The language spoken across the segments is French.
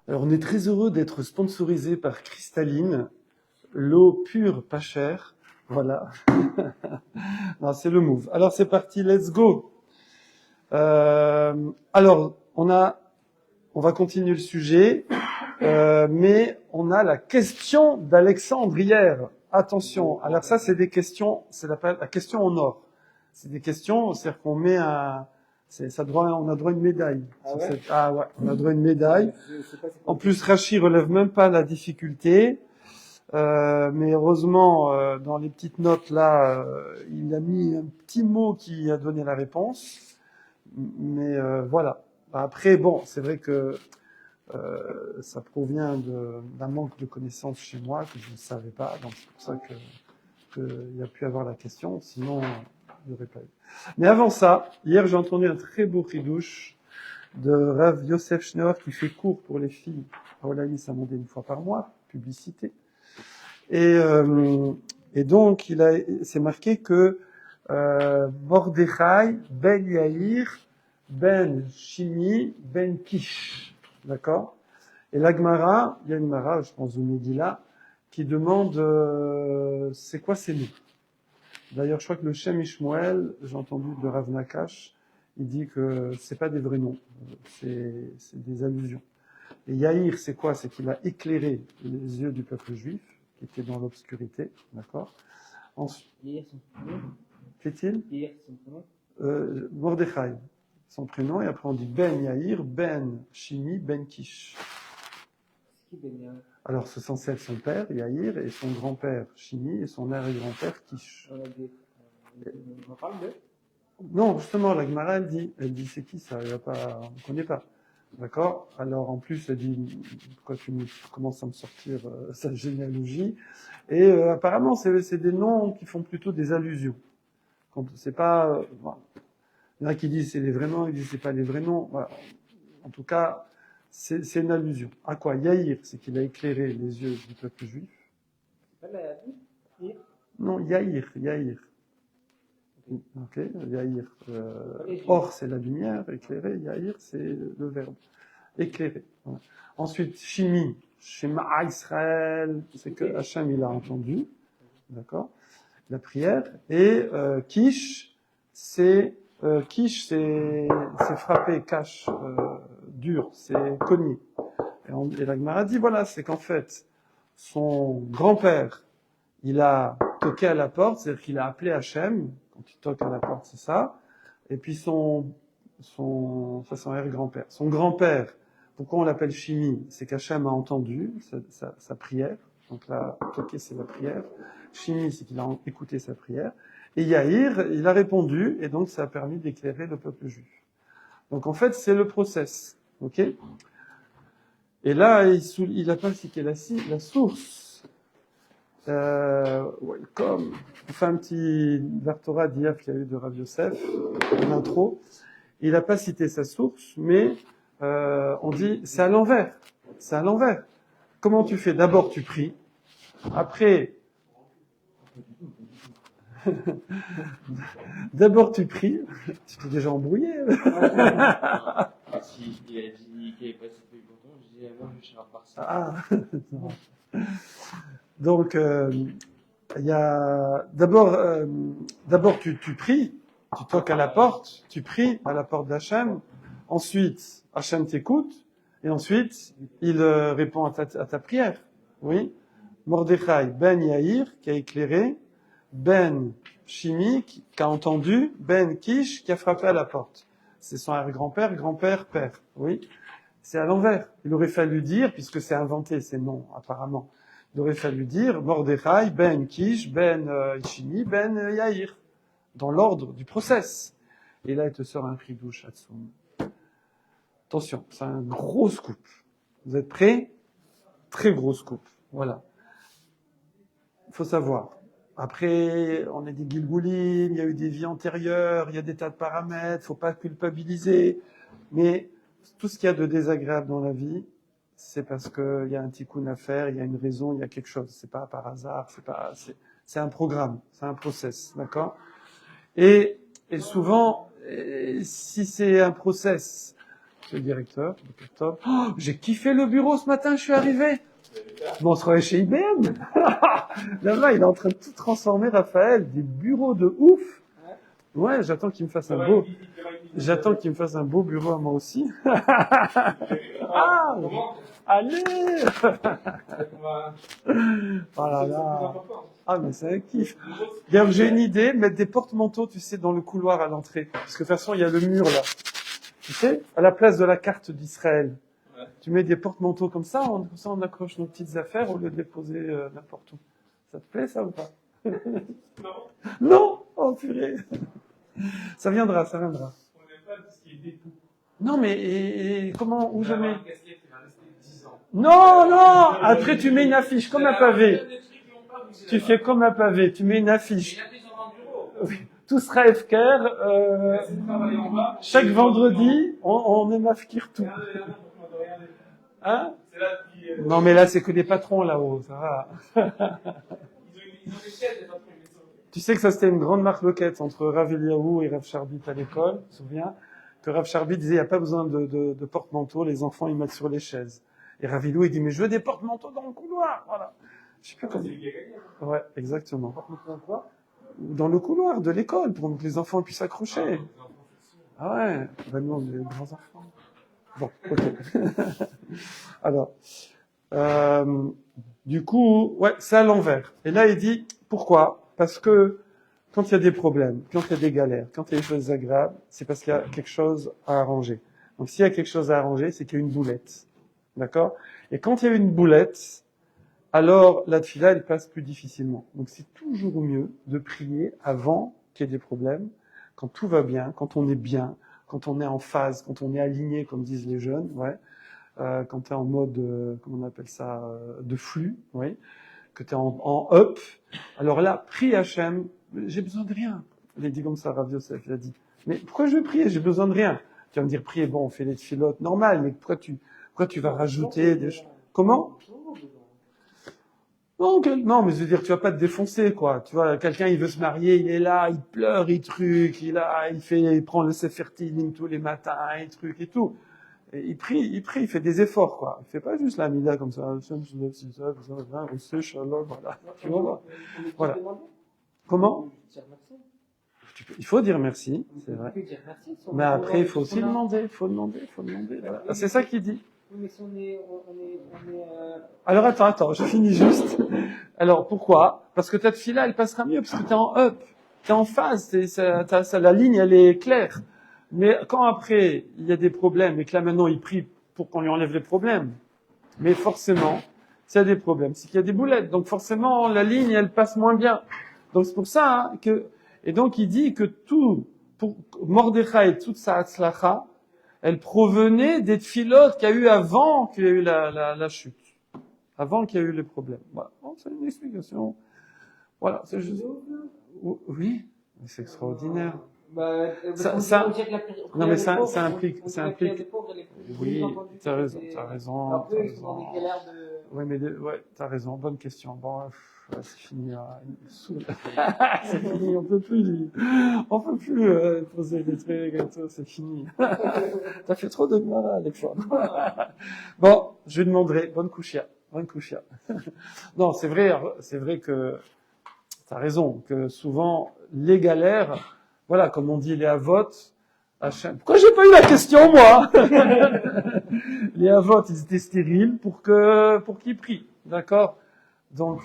Alors, on est très heureux d'être sponsorisé par Cristalline, l'eau pure, pas chère. Voilà. Non, c'est le move. Alors, c'est parti, let's go. Alors, on va continuer le sujet, mais on a la question d'Alexandre hier. Attention. Alors ça, c'est des questions, c'est la question en or. C'est des questions, c'est-à-dire qu'on met on a droit à une médaille. Ah ouais? Ah ouais, on a droit à une médaille. En plus, Rachi relève même pas la difficulté. Mais heureusement, dans les petites notes là, il a mis un petit mot qui a donné la réponse. Mais voilà. Après, bon, c'est vrai que ça provient d'un manque de connaissances chez moi que je ne savais pas, donc c'est pour ça qu'il a pu avoir la question. Sinon, il n'y aurait pas eu. Mais avant ça, hier j'ai entendu un très beau chidouche de Rav Yosef Schneor qui fait cours pour les filles à Olaïs à Mondé une fois par mois, publicité. Et donc, c'est marqué que Mordechai ben Yair ben Shimi ben Kish. D'accord? Et la Gemara, il y a une Gemara, je pense, au Megillah, qui demande c'est quoi ces noms? D'ailleurs, je crois que le Shem Ishmuel, j'ai entendu de Rav Nakash, il dit que c'est pas des vrais noms, c'est des allusions. Et Yair, c'est quoi? C'est qu'il a éclairé les yeux du peuple juif, qui était dans l'obscurité, d'accord? Ensuite, Hier, son prénom. qu'est-il? Hier, son prénom. Mordechai, son prénom, et après on dit Ben Yair, Ben Shimi, Ben Kish. C'est qui Ben Yair? Alors, ce sont censé être son père, Yair, et son grand-père, Shimi, et son arrière-grand-père, Kish. On en parle de? Non, justement, la Gemara, elle dit, c'est qui ça? On ne connaît pas. D'accord? Alors, en plus, elle dit, pourquoi tu commences à me sortir sa généalogie? Et apparemment, c'est des noms qui font plutôt des allusions. Quand c'est pas, voilà. Il y en a qui disent c'est les vrais noms, ils disent c'est pas les vrais noms. Voilà. En tout cas, c'est une allusion. À quoi? Yair, c'est qu'il a éclairé les yeux du peuple juif. C'est pas la vie? Hier? Non, Yair. Ok, Yair. Or, c'est la lumière, éclairé. Yair, c'est le verbe. Éclairé. Voilà. Ensuite, Shimi. Shema Israël, c'est que Hachem, il a entendu. D'accord? La prière. Et Kish, c'est frapper, cache, dur, c'est cogner. Et la Gemara dit, voilà, c'est qu'en fait, son grand-père, il a toqué à la porte, c'est-à-dire qu'il a appelé Hachem, quand il toque à la porte, c'est ça. Et puis ça, son arrière-grand-père. Son grand-père, pourquoi on l'appelle Shimi? C'est qu'Hachem a entendu sa prière. Donc là, toquer, c'est la prière. Shimi, c'est qu'il a écouté sa prière. Et Yair, il a répondu, et donc ça a permis d'éclairer le peuple juif. Donc en fait, c'est le process. Ok? Et là, il n'a pas cité la source. Welcome. On fait un petit Vartora d'hier qu'il y a eu de Rav Yosef, en intro. Il n'a pas cité sa source, mais on dit c'est à l'envers. C'est à l'envers. Comment tu fais? D'abord, tu pries. Après, d'abord tu pries. Tu t'es déjà embrouillé. Si il a dit qu'il avait pas cité le bouton, je disais moi je suis un par ça. Ah, non. Donc, il y a d'abord tu pries, tu toques à la porte, tu pries à la porte d'Hachem. Ensuite, Hachem t'écoute, et ensuite il répond à ta prière. Oui. Mordechai ben Yair qui a éclairé, ben Shimi qui a entendu, ben Kish qui a frappé à la porte. C'est son arrière-grand-père, grand-père, père. Oui. C'est à l'envers. Il aurait fallu dire, puisque c'est inventé, ces noms, apparemment, il aurait fallu dire Mordechai, Ben Kish, Ben Shimi, Ben Yair, dans l'ordre du process. Et là, il te sort un chidouche Hatsum. Attention, c'est un gros scoop. Vous êtes prêts? Très gros scoop. Voilà. Il faut savoir. Après, on est des Gilgoulim, il y a eu des vies antérieures, il y a des tas de paramètres, faut pas culpabiliser. Mais tout ce qu'il y a de désagréable dans la vie, c'est parce qu'il y a un tikkun à faire, il y a une raison, il y a quelque chose. C'est pas par hasard, c'est un programme, c'est un process, d'accord? Et souvent, si c'est un process c'est le directeur. Top. Oh, j'ai kiffé le bureau ce matin, je suis arrivé. Bon, on se revoit chez IBM. Là-bas, il est en train de tout transformer, Raphaël. Des bureaux de ouf. Ouais, j'attends qu'il me fasse un beau... J'attends qu'il me fasse un beau bureau à moi aussi. Ah, allez. Oh là là. Ah, mais c'est un kiff. Regarde, j'ai une idée, mettre des porte-manteaux, tu sais, dans le couloir à l'entrée. Parce que de toute façon, il y a le mur là. Tu sais, à la place de la carte d'Israël. Ouais. Tu mets des porte-manteaux comme ça, on accroche nos petites affaires au lieu de les poser n'importe où. Ça te plaît, ça, ou pas? Non. Non? Oh, purée. Ça viendra, ça viendra. On n'aime pas tout ce qui est dépôt. Non, mais et comment, où je mets? Non, non! Après, tu mets une affiche, comme un pavé. Tu fais comme un pavé, tu mets une affiche. Oui. Tout sera FKR. Chaque vendredi, on est mafkir tout. Hein? Non, mais là, c'est que des patrons là-haut, ça va. Tu sais que ça, c'était une grande marloquette entre Rav Eliaou et Rav Charbit à l'école, tu te souviens? Que Rav Charbit disait, il n'y a pas besoin de porte-manteau, les enfants, ils mettent sur les chaises. Et Rav Eliaou, il dit, mais je veux des porte-manteaux dans le couloir, voilà. Je sais plus comment. Ouais, exactement. Dans le couloir de l'école, pour que les enfants puissent s'accrocher. Ah ouais, ben non, les grands enfants. Bon, ok. Alors, du coup, ouais, c'est à l'envers. Et là, il dit, pourquoi? Parce que quand il y a des problèmes, quand il y a des galères, quand il y a des choses agréables, c'est parce qu'il y a quelque chose à arranger. Donc, s'il y a quelque chose à arranger, c'est qu'il y a une boulette. D'accord? Et quand il y a une boulette, alors la tefila, elle passe plus difficilement. Donc, c'est toujours mieux de prier avant qu'il y ait des problèmes, quand tout va bien, quand on est bien, quand on est en phase, quand on est aligné, comme disent les jeunes, ouais. Quand tu es en mode, comment on appelle ça, de flux, oui, que tu es en up, alors là, prie Hachem, j'ai besoin de rien. Il a dit comme ça, Rav Yosef, il a dit, mais pourquoi je vais prier? J'ai besoin de rien. Tu vas me dire, prier, bon, on fait les tfilotes, normal, mais pourquoi tu vas rajouter des choses? Comment? Non, mais je veux dire, tu vas pas te défoncer, quoi. Tu vois, quelqu'un, il veut se marier, il est là, il pleure, il truc, il prend le Sefer Tehillim tous les matins, il truc et tout. Et il prie, il fait des efforts, quoi. Il fait pas juste la mida comme ça, voilà. Tu vois, voilà. Comment? Il faut dire merci, c'est vrai. Mais après, il faut aussi demander, voilà. C'est ça qu'il dit. Mais si Alors attends, je finis juste. Alors pourquoi? Parce que ta tefila, elle passera mieux, parce que t'es en up, t'es en phase, la ligne, elle est claire. Mais quand après, il y a des problèmes, et que là maintenant, il prie pour qu'on lui enlève les problèmes, mais forcément, s'il y a des problèmes, c'est qu'il y a des boulettes. Donc forcément, la ligne, elle passe moins bien. Donc c'est pour ça et donc il dit que pour Mordechai et toute sa hatzlacha, elle provenait des tfilotes qu'il y a eu avant qu'il y ait eu la chute. Avant qu'il y ait eu les problèmes. Voilà. Bon, c'est une explication. Voilà. C'est juste... Oui. C'est extraordinaire. Non, mais ça implique. Oui, t'as raison. Oui, mais t'as raison. Bonne question. Bon, c'est fini. C'est fini. On peut plus poser des trucs et tout. C'est fini. T'as fait trop de mal, des fois. Bon, je lui demanderai. Bonne couchia. Non, c'est vrai que t'as raison, que souvent, les galères, voilà, comme on dit, les avotes, Hachem. Pourquoi j'ai pas eu la question, moi? Les avotes, ils étaient stériles pour qu'ils prient. D'accord? Donc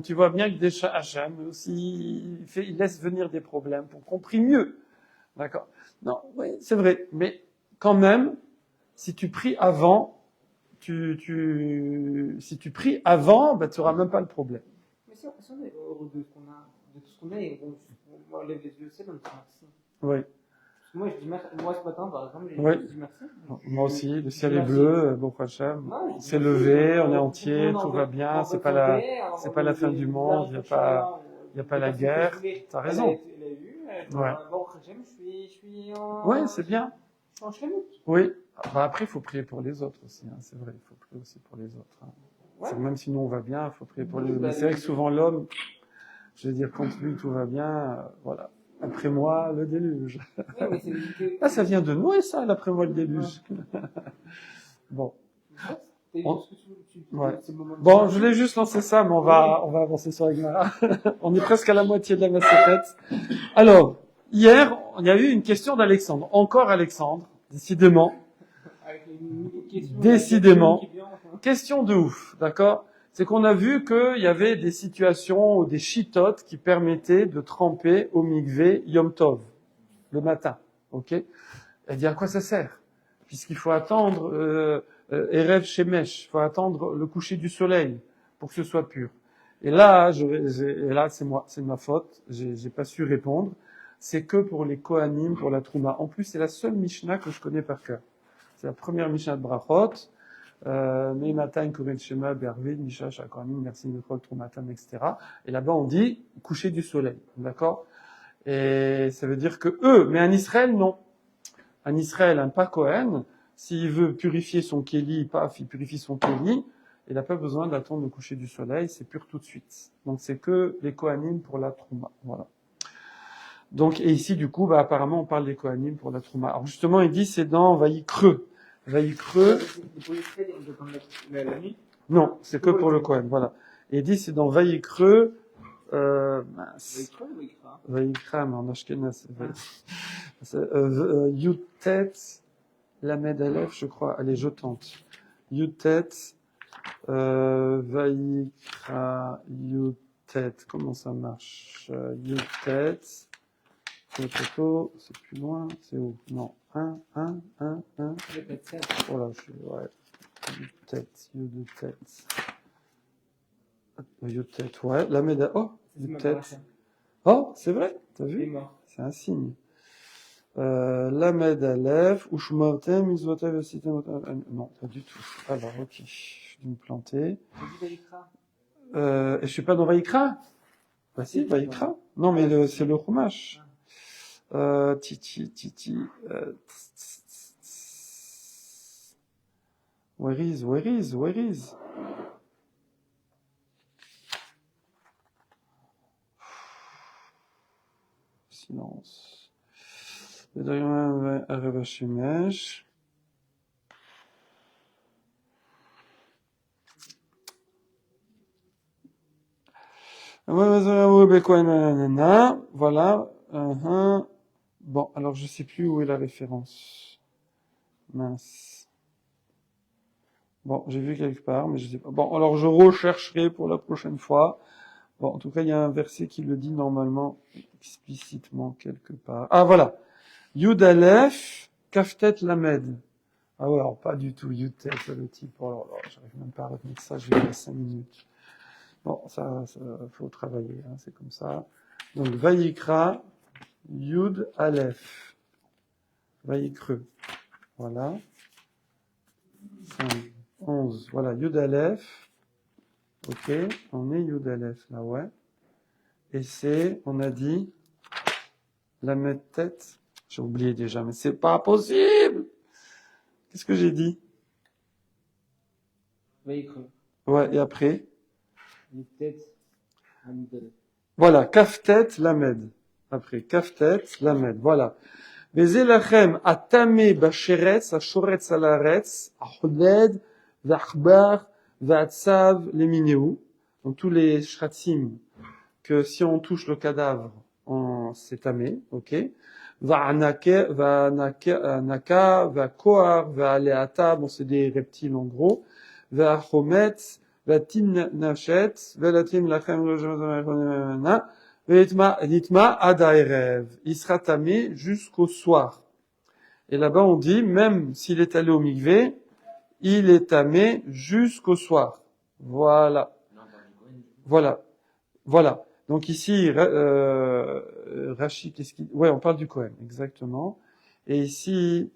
tu vois bien que des Hachem aussi, il laisse venir des problèmes pour qu'on prie mieux. D'accord? Non, oui, c'est vrai. Mais quand même, si tu pries avant, si tu pries avant, ben, tu auras même pas le problème. Mais si on est heureux de tout ce qu'on a, et on lève les yeux au ciel, on dit merci. Oui. Moi, je dis merci. Moi, ce matin, par exemple, Oui. je dis merci. Moi aussi, le ciel est bleu, bon Hachem. On s'est levé, on est entier, tout va bien, c'est pas la fin du monde, il y a pas la guerre. T'as raison. Ouais. Ouais, c'est bien. Oui. Bah après, il faut prier pour les autres aussi, hein, c'est vrai, il faut prier aussi pour les autres. Hein. Ouais. Même si nous on va bien, il faut prier pour les autres. Mais c'est vrai que souvent l'homme, je veux dire, quand lui tout va bien, voilà. Après moi, le déluge. Ouais, mais c'est Ah, ça vient de Noé, ça, l'après moi, le déluge. Bon. T'as On- dit ce que Ouais. c'est le moment de Bon, je voulais juste lancer ça, mais on va avancer sur Agmara. On est presque à la moitié de la Masséchet. Alors, hier, il y a eu une question d'Alexandre. Encore Alexandre, décidément. Avec une question, Décidément. qui vient, enfin. Question de ouf, d'accord? C'est qu'on a vu qu'il y avait des situations ou des chitotes qui permettaient de tremper au mikvé Yom Tov, le matin, ok? Elle dit à quoi ça sert? Puisqu'il faut attendre Erev Shemesh, il faut attendre le coucher du soleil pour que ce soit pur. Et là, c'est moi, c'est de ma faute, j'ai pas su répondre. C'est que pour les Kohanim, pour la Trouma. En plus, c'est la seule Mishnah que je connais par cœur. C'est la première Mishnah de Brachot. Meimatan, Koven Shema, Bervid, Misha, Shakohanim, Merci, Michol, Troumatan, etc. Et là-bas, on dit coucher du soleil. D'accord? Et ça veut dire que eux, mais en Israël, non. En Israël, un pas Kohen, s'il veut purifier son kéli, paf, il purifie son kéli, il n'a pas besoin d'attendre le coucher du soleil, c'est pur tout de suite. Donc c'est que les Kohanim pour la Trouma. Voilà. Donc, et ici, du coup, apparemment, on parle des Kohanim pour la Trouma. Alors justement, il dit, c'est dans Vaïkreux. Vaïkreux. Pour les frais, on peut quand même la nuit. Non, c'est que pour le Kohen, voilà. Et il dit, c'est dans Vaïkreux, mince. Vaïkra, mais en Ashkenaz, c'est Yutet, Lamed Aleph, je crois. Allez, je tente. Yutet, Vaïkra, Yutet. Comment ça marche? Yutet. C'est plus loin. C'est où? Non. Un. Voilà, ouais. Yutet, Yutet, ouais. Lamed Aleph. Oh, Yutet. Oh, c'est vrai, t'as vu? C'est un signe. Lamed Aleph, Ushmartem, Mizvotav, Yositem, non, pas du tout. Alors, ok, je vais me planter. Et je suis pas dans Vaïkra? Bah si, Vaïkra. Non, mais c'est le Chumash. Where is? Silence. Areva Shemesh. Voilà. Bon, alors je sais plus où est la référence. Mince. Bon, j'ai vu quelque part, mais je sais pas. Bon, alors je rechercherai pour la prochaine fois. Bon, en tout cas, il y a un verset qui le dit normalement explicitement quelque part. Ah, voilà. Yud Aleph, Kaftet Lamed. Ah ouais, alors pas du tout. Yud Tet, le type. Oh là là, j'arrive même pas à retenir ça, je vais à 5 minutes. Bon, ça faut travailler, hein, c'est comme ça. Donc, Vaïkra, Yud Aleph. Vaïkreux. Voilà. 5, 11. Voilà, Yud Aleph. Ok, on est Yud Aleph, là, ouais. Et c'est, on a dit, la mettre tête. J'ai oublié déjà, mais c'est pas possible! Qu'est-ce que j'ai dit? Ouais, et après? Voilà, Kaftet Lamed. Après, Kaftet Lamed. Voilà. Vezelachem atame basheretz, ashoretz alaretz, ahoded, vachbar, vatsav, lemineu. Donc tous les shratzim, que si on touche le cadavre, c'est tamé, ok? Va'anaka, va'koar, va'aleata, bon c'est des reptiles en gros. Va'chometz, va'tim nachet, va'latim lachem lojamazamachonana, va'itma adaerev. Il sera tamé jusqu'au soir. Et là-bas on dit, même s'il est allé au mikvé, il est tamé jusqu'au soir. Voilà. Voilà. Donc ici, Rachid, qu'est-ce qu'il... Ouais, on parle du Kohen, exactement. Et ici,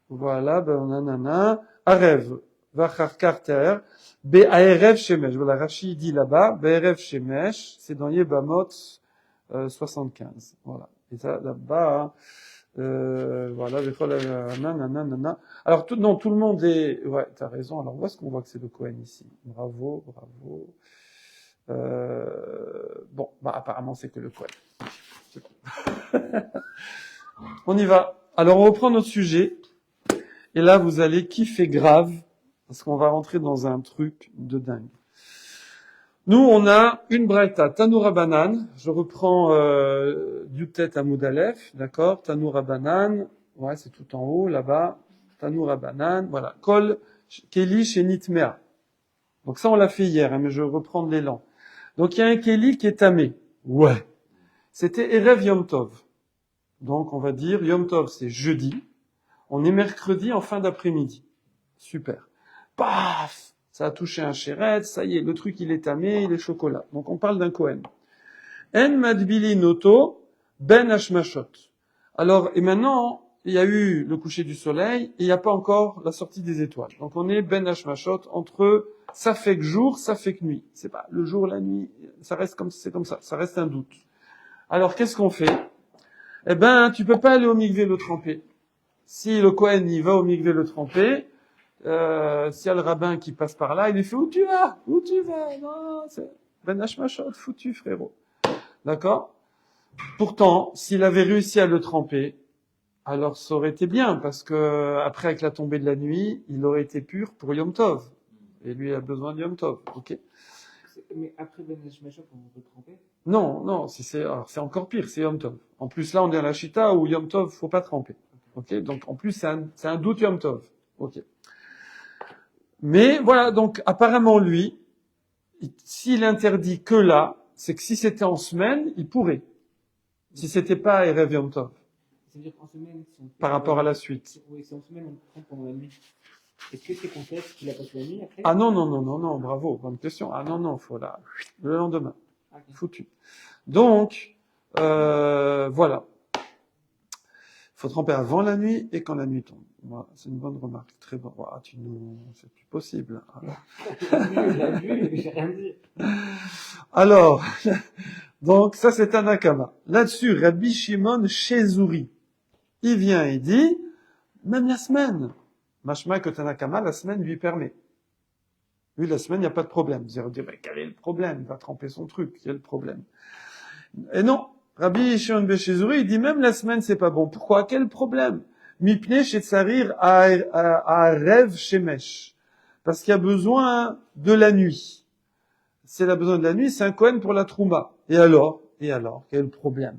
voilà, nanana, Arev, Vachar Carter, Be'arev Shemesh. Voilà, Rachid dit là-bas, Be'arev Shemesh, c'est dans Yebamot 75. Voilà. Et ça, là-bas, voilà, nanana. Alors, tout le monde est... Ouais, t'as raison. Alors, où est-ce qu'on voit que c'est le Kohen ici? Bravo. Bon, apparemment, c'est que le Kohen. C'est cool. On y va. Alors, on reprend notre sujet. Et là, vous allez kiffer grave, parce qu'on va rentrer dans un truc de dingue. Nous, on a une braïta, Tanoura Banan. Je reprends du tête à Moudalef, d'accord? Tanoura Banan, ouais, c'est tout en haut, là-bas. Tanoura Banan, voilà. Kol Keli chez Nitmea. Donc ça, on l'a fait hier, hein, mais je vais reprendre l'élan. Donc il y a un Keli qui est tamé. Ouais. C'était Erev Yom Tov. Donc on va dire Yom Tov, c'est jeudi. On est mercredi en fin d'après-midi. Super. Paf! Ça a touché un chéret, ça y est, le truc il est tamé, il est chocolat. Donc on parle d'un Kohen. En madbili noto ben hashmashot. Alors, et maintenant, il y a eu le coucher du soleil, et il n'y a pas encore la sortie des étoiles. Donc on est ben hashmashot entre ça fait que jour, ça fait que nuit. C'est pas le jour, la nuit, ça reste comme c'est comme ça reste un doute. Alors qu'est-ce qu'on fait? Eh ben, tu peux pas aller au mikvé le tremper. Si le Kohen il va au mikvé le tremper, s'il y a le rabbin qui passe par là, il lui fait où tu vas? Où tu vas? Non, c'est ben hashmashot, foutu frérot. D'accord? Pourtant, s'il avait réussi à le tremper, alors ça aurait été bien, parce que après avec la tombée de la nuit, il aurait été pur pour Yom Tov. Et lui a besoin de Yom Tov, ok? Mais après Ben Hashmashot, on peut tromper? Non, non, alors c'est encore pire, c'est Yom Tov. En plus là, on est à la Chita où Yom Tov, faut pas tremper. Ok? Donc en plus c'est un doute Yom Tov. Ok. Mais voilà, donc apparemment lui, s'il interdit que là, c'est que si c'était en semaine, il pourrait. Si c'était pas Erev Yom Tov. C'est-à-dire qu'en semaine, si on Par rapport à la suite. Oui, si en semaine, on trompe pendant la nuit. Est-ce que c'est contexte qu'il a passé la nuit après? Ah non, non, non, non, non, bravo, bonne question. Ah non, non, faut là, le lendemain. Okay. Foutu. Donc, voilà. Faut tremper avant la nuit et quand la nuit tombe. Voilà, c'est une bonne remarque. Très bon. Voilà, c'est plus possible. La vue, j'ai rien dit. Alors, donc, ça c'est Tanakama. Là-dessus, Rabbi Shimon Shezouri. Il vient et dit, même la semaine. Machma que Tanakama, la semaine lui permet. Lui, la semaine, il n'y a pas de problème. Vous allez dire, mais quel est le problème? Il va tremper son truc. Quel est le problème? Et non. Rabbi Shimon Beshezouri, il dit même la semaine, c'est pas bon. Pourquoi? Quel problème? Mipnei shetzarir à rêve shemesh. Parce qu'il y a besoin de la nuit. S'il a besoin de la nuit, c'est un Kohen pour la trouma. Et alors? Quel est le problème?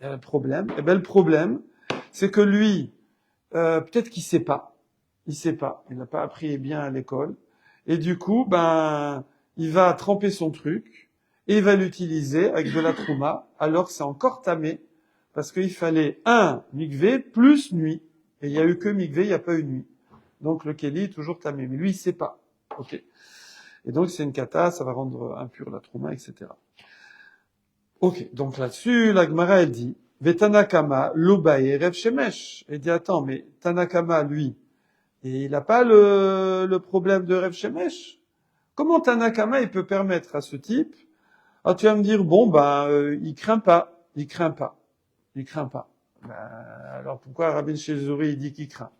Le problème? Eh ben, le problème, c'est que lui, peut-être qu'il sait pas. Il sait pas. Il n'a pas appris bien à l'école. Et du coup, il va tremper son truc et il va l'utiliser avec de la trouma, alors que c'est encore tamé, parce qu'il fallait un mikvé plus nuit. Et il y a eu que mikvé, il n'y a pas eu nuit. Donc le kéli est toujours tamé. Mais lui, il sait pas. Ok. Et donc c'est une kata, ça va rendre impur la trouma, etc. Ok. Donc là-dessus, la Gemara, elle dit, Vetanakama, lobae, rev shemesh. Elle dit, attends, mais Tanakama, lui, et il n'a pas le problème de Rev Shemesh. Comment Tanakama, il peut permettre à ce type, tu vas me dire, bon, il craint pas. Alors pourquoi Rabbi Shezouri, il dit qu'il craint?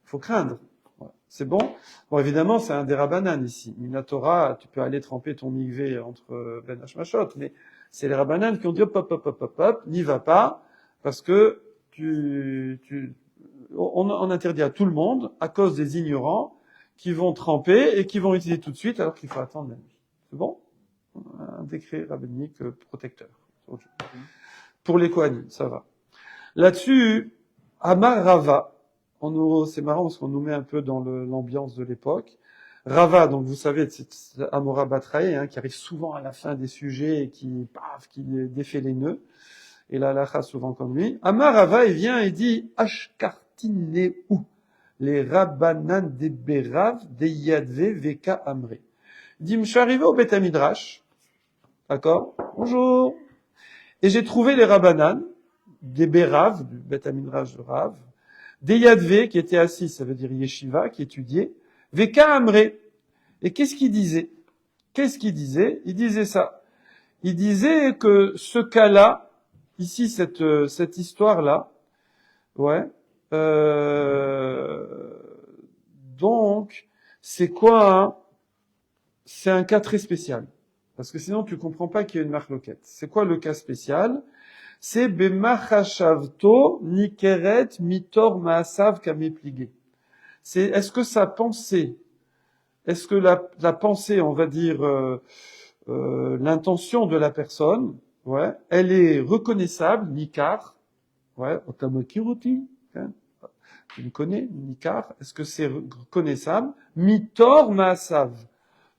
Faut craindre. Voilà. C'est bon? Bon, évidemment, c'est un des Rabbanan ici. Minatora, tu peux aller tremper ton mikvé entre Ben Hashmashot, mais c'est les Rabbanan qui ont dit, hop, n'y va pas, parce que on interdit à tout le monde, à cause des ignorants, qui vont tremper et qui vont utiliser tout de suite, alors qu'il faut attendre la nuit. C'est bon? Un décret rabbinique protecteur. Okay. Pour les Kohanim, ça va. Là-dessus, Amar Rava, c'est marrant parce qu'on nous met un peu dans l'ambiance de l'époque. Rava, donc vous savez, c'est Amora Batrae, qui arrive souvent à la fin des sujets et qui défait les nœuds. Et la halakha souvent comme lui. Amar Rava, il vient et dit, Ashkartineu, les Rabbanan des Berav, des Yadve, Veka Amre. Il dit, je suis arrivé au Beth Midrash, d'accord? Bonjour. Et j'ai trouvé les Rabbanan, des Berav, du Beth Midrash de Rav, des Yadve, qui étaient assis, ça veut dire Yeshiva, qui étudiaient, Veka Amre. Et qu'est-ce qu'il disait? Il disait ça. Il disait que ce cas-là, ici, cette histoire-là, ouais, donc, c'est quoi, hein? C'est un cas très spécial. Parce que sinon, tu comprends pas qu'il y a une marloquette. C'est quoi le cas spécial? c'est bemachashavto nikeret mitor maasav kamepligé. C'est est-ce que sa pensée, est-ce que la pensée, on va dire l'intention de la personne, ouais, elle est reconnaissable, nikar, ouais, otamakiroti, hein, tu le connais, nikar, est-ce que c'est reconnaissable, mitor maasav,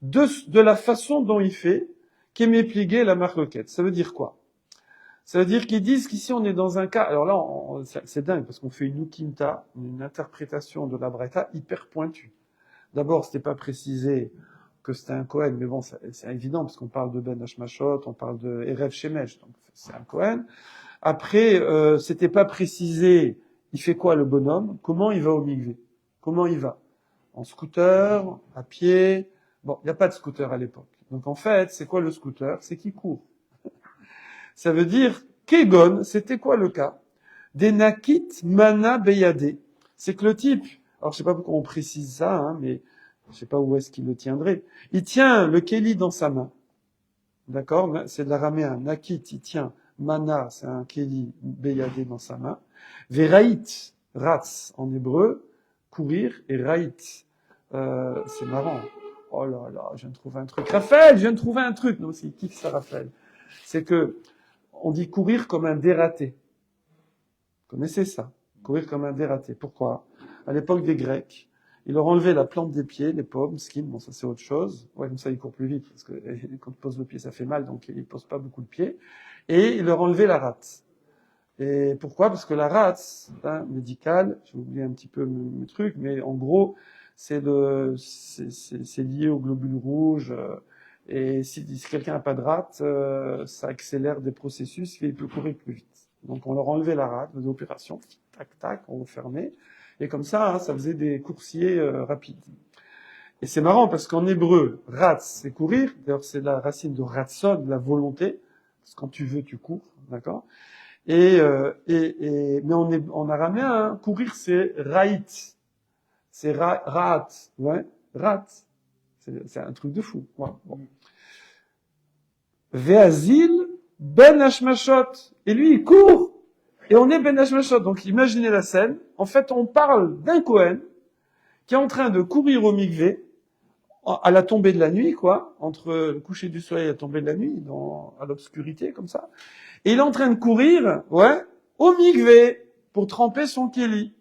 de la façon dont il fait, qu'émépliguer la marloquette. Ça veut dire quoi? Ça veut dire qu'ils disent qu'ici on est dans un cas, alors là c'est dingue parce qu'on fait une ukinta, une interprétation de la Braïta hyper pointue. D'abord, c'était pas précisé que c'était un Kohen, mais bon, c'est évident parce qu'on parle de Ben Hashmashot, on parle de Erev Shemesh, donc c'est un Kohen. Après, c'était pas précisé, il fait quoi le bonhomme? Comment il va au mikvé? Comment il va? En scooter, à pied? Bon, il n'y a pas de scooter à l'époque. Donc en fait, c'est quoi le scooter? C'est qu'il court. Ça veut dire, Kegon, c'était quoi le cas? Des nakit mana beyade. C'est que le type, alors je sais pas pourquoi on précise ça, hein, mais je sais pas où est-ce qu'il le tiendrait. Il tient le keli dans sa main. D'accord? C'est de l'araméen. Nakit, il tient mana, c'est un keli beyade dans sa main. Veraït, rats en hébreu, courir, et raït. C'est marrant. Oh là là, je viens de trouver un truc. Raphaël, je viens de trouver un truc. Non, c'est qui ça, Raphaël? C'est que, on dit courir comme un dératé. Vous connaissez ça? Courir comme un dératé. Pourquoi? À l'époque des Grecs, ils leur enlevaient la plante des pieds, les pommes, skin, bon ça c'est autre chose. Ouais, comme ça ils courent plus vite, parce que quand ils posent le pied ça fait mal, donc ils posent pas beaucoup le pied. Et ils leur enlevaient la rate. Et pourquoi? Parce que la rate, hein, médicale, j'ai oublié un petit peu mes trucs, mais en gros, c'est lié aux globules rouges, et si quelqu'un n'a pas de rate, ça accélère des processus et il peut courir plus vite. Donc on leur enlevait la rate, des opérations, tac tac, on refermait, et comme ça, hein, ça faisait des coursiers rapides. Et c'est marrant parce qu'en hébreu, rat c'est courir, d'ailleurs c'est la racine de ratson, de la volonté, parce que quand tu veux tu cours, d'accord. Mais en araméen, hein, courir c'est raït, c'est raat, ouais, rat. C'est un truc de fou. Ouais, bon. Veazil ben hashmashot. Et lui, il court. Et on est ben hashmashot. Donc, imaginez la scène. En fait, on parle d'un Kohen qui est en train de courir au mikvé à la tombée de la nuit, quoi, entre le coucher du soleil et la tombée de la nuit, à l'obscurité, comme ça. Et il est en train de courir, ouais, au mikvé pour tremper son kéli.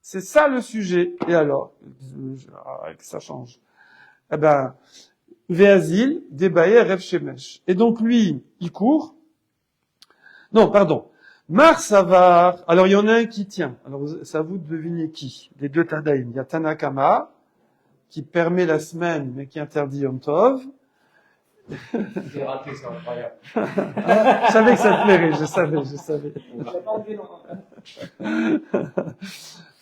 C'est ça le sujet. Et alors, que ça change. Eh ben, Veazil, Debaye, Rev Shemesh. Et donc lui, il court. Non, pardon. Mar Savar. Alors il y en a un qui tient. Alors c'est à vous de deviner qui. Des deux Tanaïm. Il y a Tanakama, qui permet la semaine, mais qui interdit Yom Tov. J'ai raté, c'est incroyable. Je savais que ça te plairait, je savais.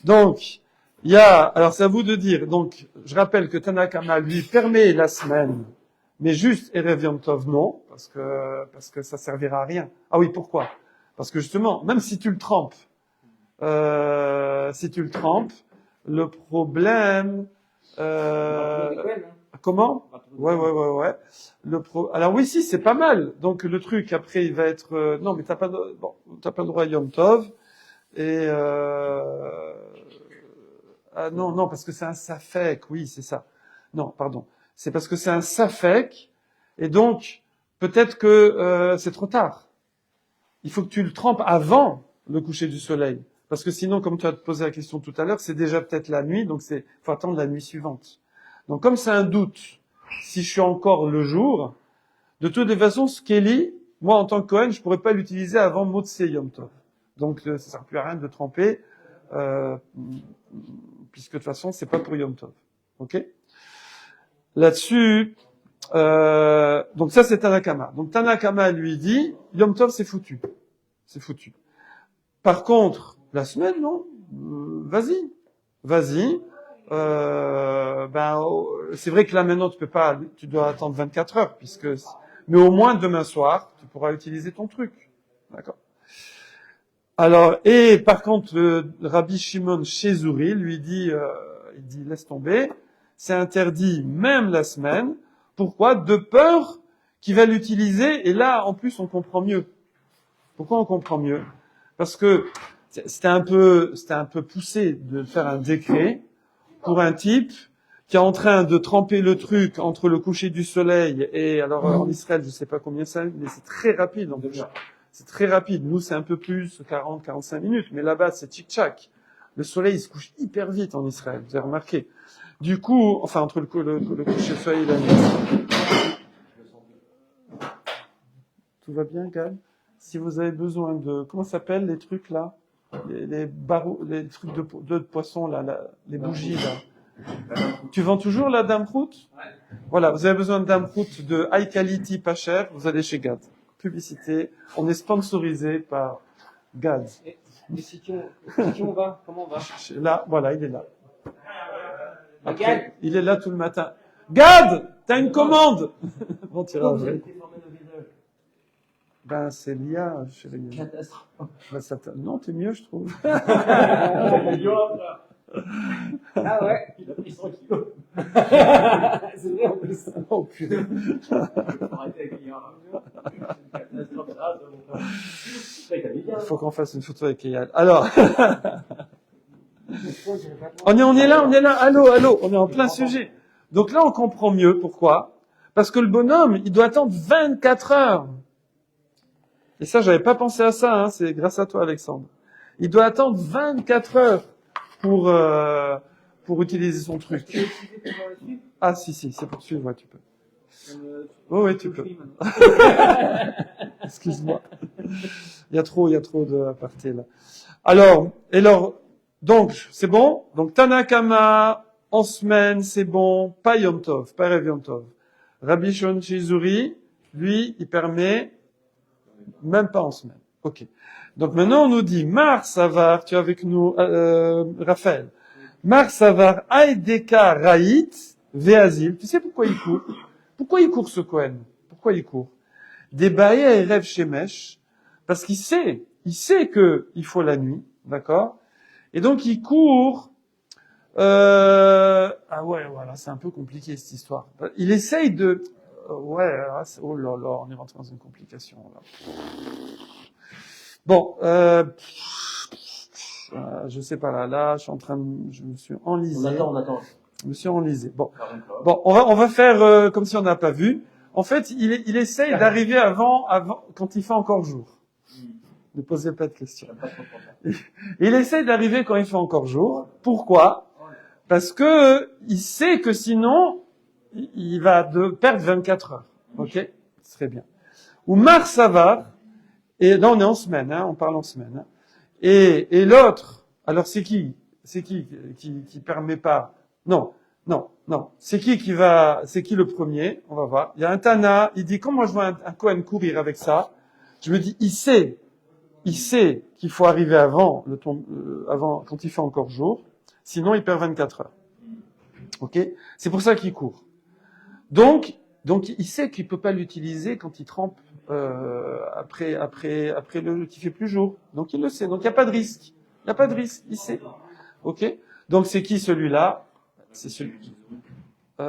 Donc, il y a, alors c'est à vous de dire, donc, je rappelle que Tanakama lui permet la semaine, mais juste Erev Yom Tov non, parce que ça servira à rien. Ah oui, pourquoi? Parce que justement, même si tu le trempes, le problème, comment? Ouais. Alors oui, si, c'est pas mal. Donc le truc, après, il va être, non, mais t'as pas le droit à Yom Tov, et ah non, parce que c'est un safek, oui, c'est ça. Non, pardon. C'est parce que c'est un safek, et donc, peut-être que c'est trop tard. Il faut que tu le trempes avant le coucher du soleil. Parce que sinon, comme tu as posé la question tout à l'heure, c'est déjà peut-être la nuit, donc faut attendre la nuit suivante. Donc comme c'est un doute, si je suis encore le jour, de toutes les façons, ce Kelly, moi en tant que Kohen, je pourrais pas l'utiliser avant Motsei Yom Tov. Donc ça sert plus à rien de tremper, puisque de toute façon, c'est pas pour Yom Tov. Ok? Là-dessus, donc ça c'est Tanakama. Donc Tanakama lui dit, Yom Tov c'est foutu. C'est foutu. Par contre, la semaine, non, vas-y. C'est vrai que là maintenant tu dois attendre 24 heures, mais au moins demain soir, tu pourras utiliser ton truc. D'accord? Alors, et par contre, Rabbi Shimon Shezuri lui dit, il dit laisse tomber, c'est interdit même la semaine. Pourquoi? De peur qu'il va l'utiliser, et là, en plus, on comprend mieux. Pourquoi on comprend mieux? Parce que c'était un peu poussé de faire un décret pour un type qui est en train de tremper le truc entre le coucher du soleil et, alors en Israël, je sais pas combien ça, mais c'est très rapide. En fait. C'est très rapide. Nous, c'est un peu plus 40, 45 minutes, mais là-bas, c'est tchic-tchac. Le soleil, il se couche hyper vite en Israël, vous avez remarqué. Du coup, enfin, entre le coucher du soleil et la nuit. Tout va bien, Gal? Si vous avez besoin de, comment ça s'appelle les trucs là? Les barreaux, les trucs de poisson là, les bougies là. Tu vends toujours la Dame Prout? Voilà, vous avez besoin de Dame Prout de high quality, pas cher, vous allez chez Gad. Publicité. On est sponsorisé par Gad. Et si on va, comment on va? Là, voilà, il est là. Après, Gad. il est là tout le matin. Gad, t'as une commande. Bon tirage. Ben, c'est l'IA, chérie. Catastrophe. Ben, non, t'es mieux, je trouve. Ah ouais. Il a pris 100 kilos. C'est vrai en plus. Oh, putain. Faut arrêter avec l'IA. C'est une catastrophe, ça, ça, Il faut qu'on fasse une photo avec Eyal. Alors. On est là. Allô, on est en plein sujet. Donc là, on comprend mieux pourquoi. Parce que le bonhomme, il doit attendre 24 heures. Et ça, j'avais pas pensé à ça, hein. C'est grâce à toi, Alexandre. Il doit attendre 24 heures pour utiliser son truc. Tu veux utiliser pour voir le suivre? Ah, si, c'est pour suivre, ouais, tu peux. Oh, oui, tu peux. Excuse-moi. Il y a trop de aparté, là. Alors, donc, c'est bon? Donc, Tanakama, en semaine, c'est bon. Pas Yom Tov, pas Erev Yom Tov. Rabbi Shimon Shizuri, lui, il permet même pas en semaine. Ok. Donc maintenant, on nous dit, Mar Savar, tu es avec nous, Raphaël. Mar Savar, Aïdeka Raït, Veazil. Tu sais pourquoi il court? Pourquoi il court ce Cohen? Pourquoi il court? Des baïs et rêve Shemesh, parce qu'il sait que il faut la nuit, d'accord? Et donc il court, ah ouais, voilà, c'est un peu compliqué cette histoire. Il essaye de, ouais, oh là là, on est rentré dans une complication, là. Bon, je sais pas, là, je me suis enlisé. On attend. Je me suis enlisé. Bon, on va faire comme si on n'a pas vu. En fait, il essaye d'arriver avant, quand il fait encore jour. Ne posez pas de questions. Il essaye d'arriver quand il fait encore jour. Pourquoi? Parce que il sait que sinon, il va perdre 24 heures. Ok? Ce serait bien. Ou Mar Savar, et là on est en semaine, hein, on parle en semaine. Hein. Et l'autre, alors c'est qui permet pas? Non. C'est qui le premier? On va voir. Il y a un Tana, il dit, quand moi je vois un Kohen courir avec ça, je me dis, il sait qu'il faut arriver avant quand il fait encore jour, sinon il perd 24 heures. Ok? C'est pour ça qu'il court. Donc il sait qu'il peut pas l'utiliser quand il trempe, après qu'il fait plus jour. Donc il le sait. Donc il n'y a pas de risque. Il sait. Ok? Donc c'est qui celui-là? C'est celui. C'est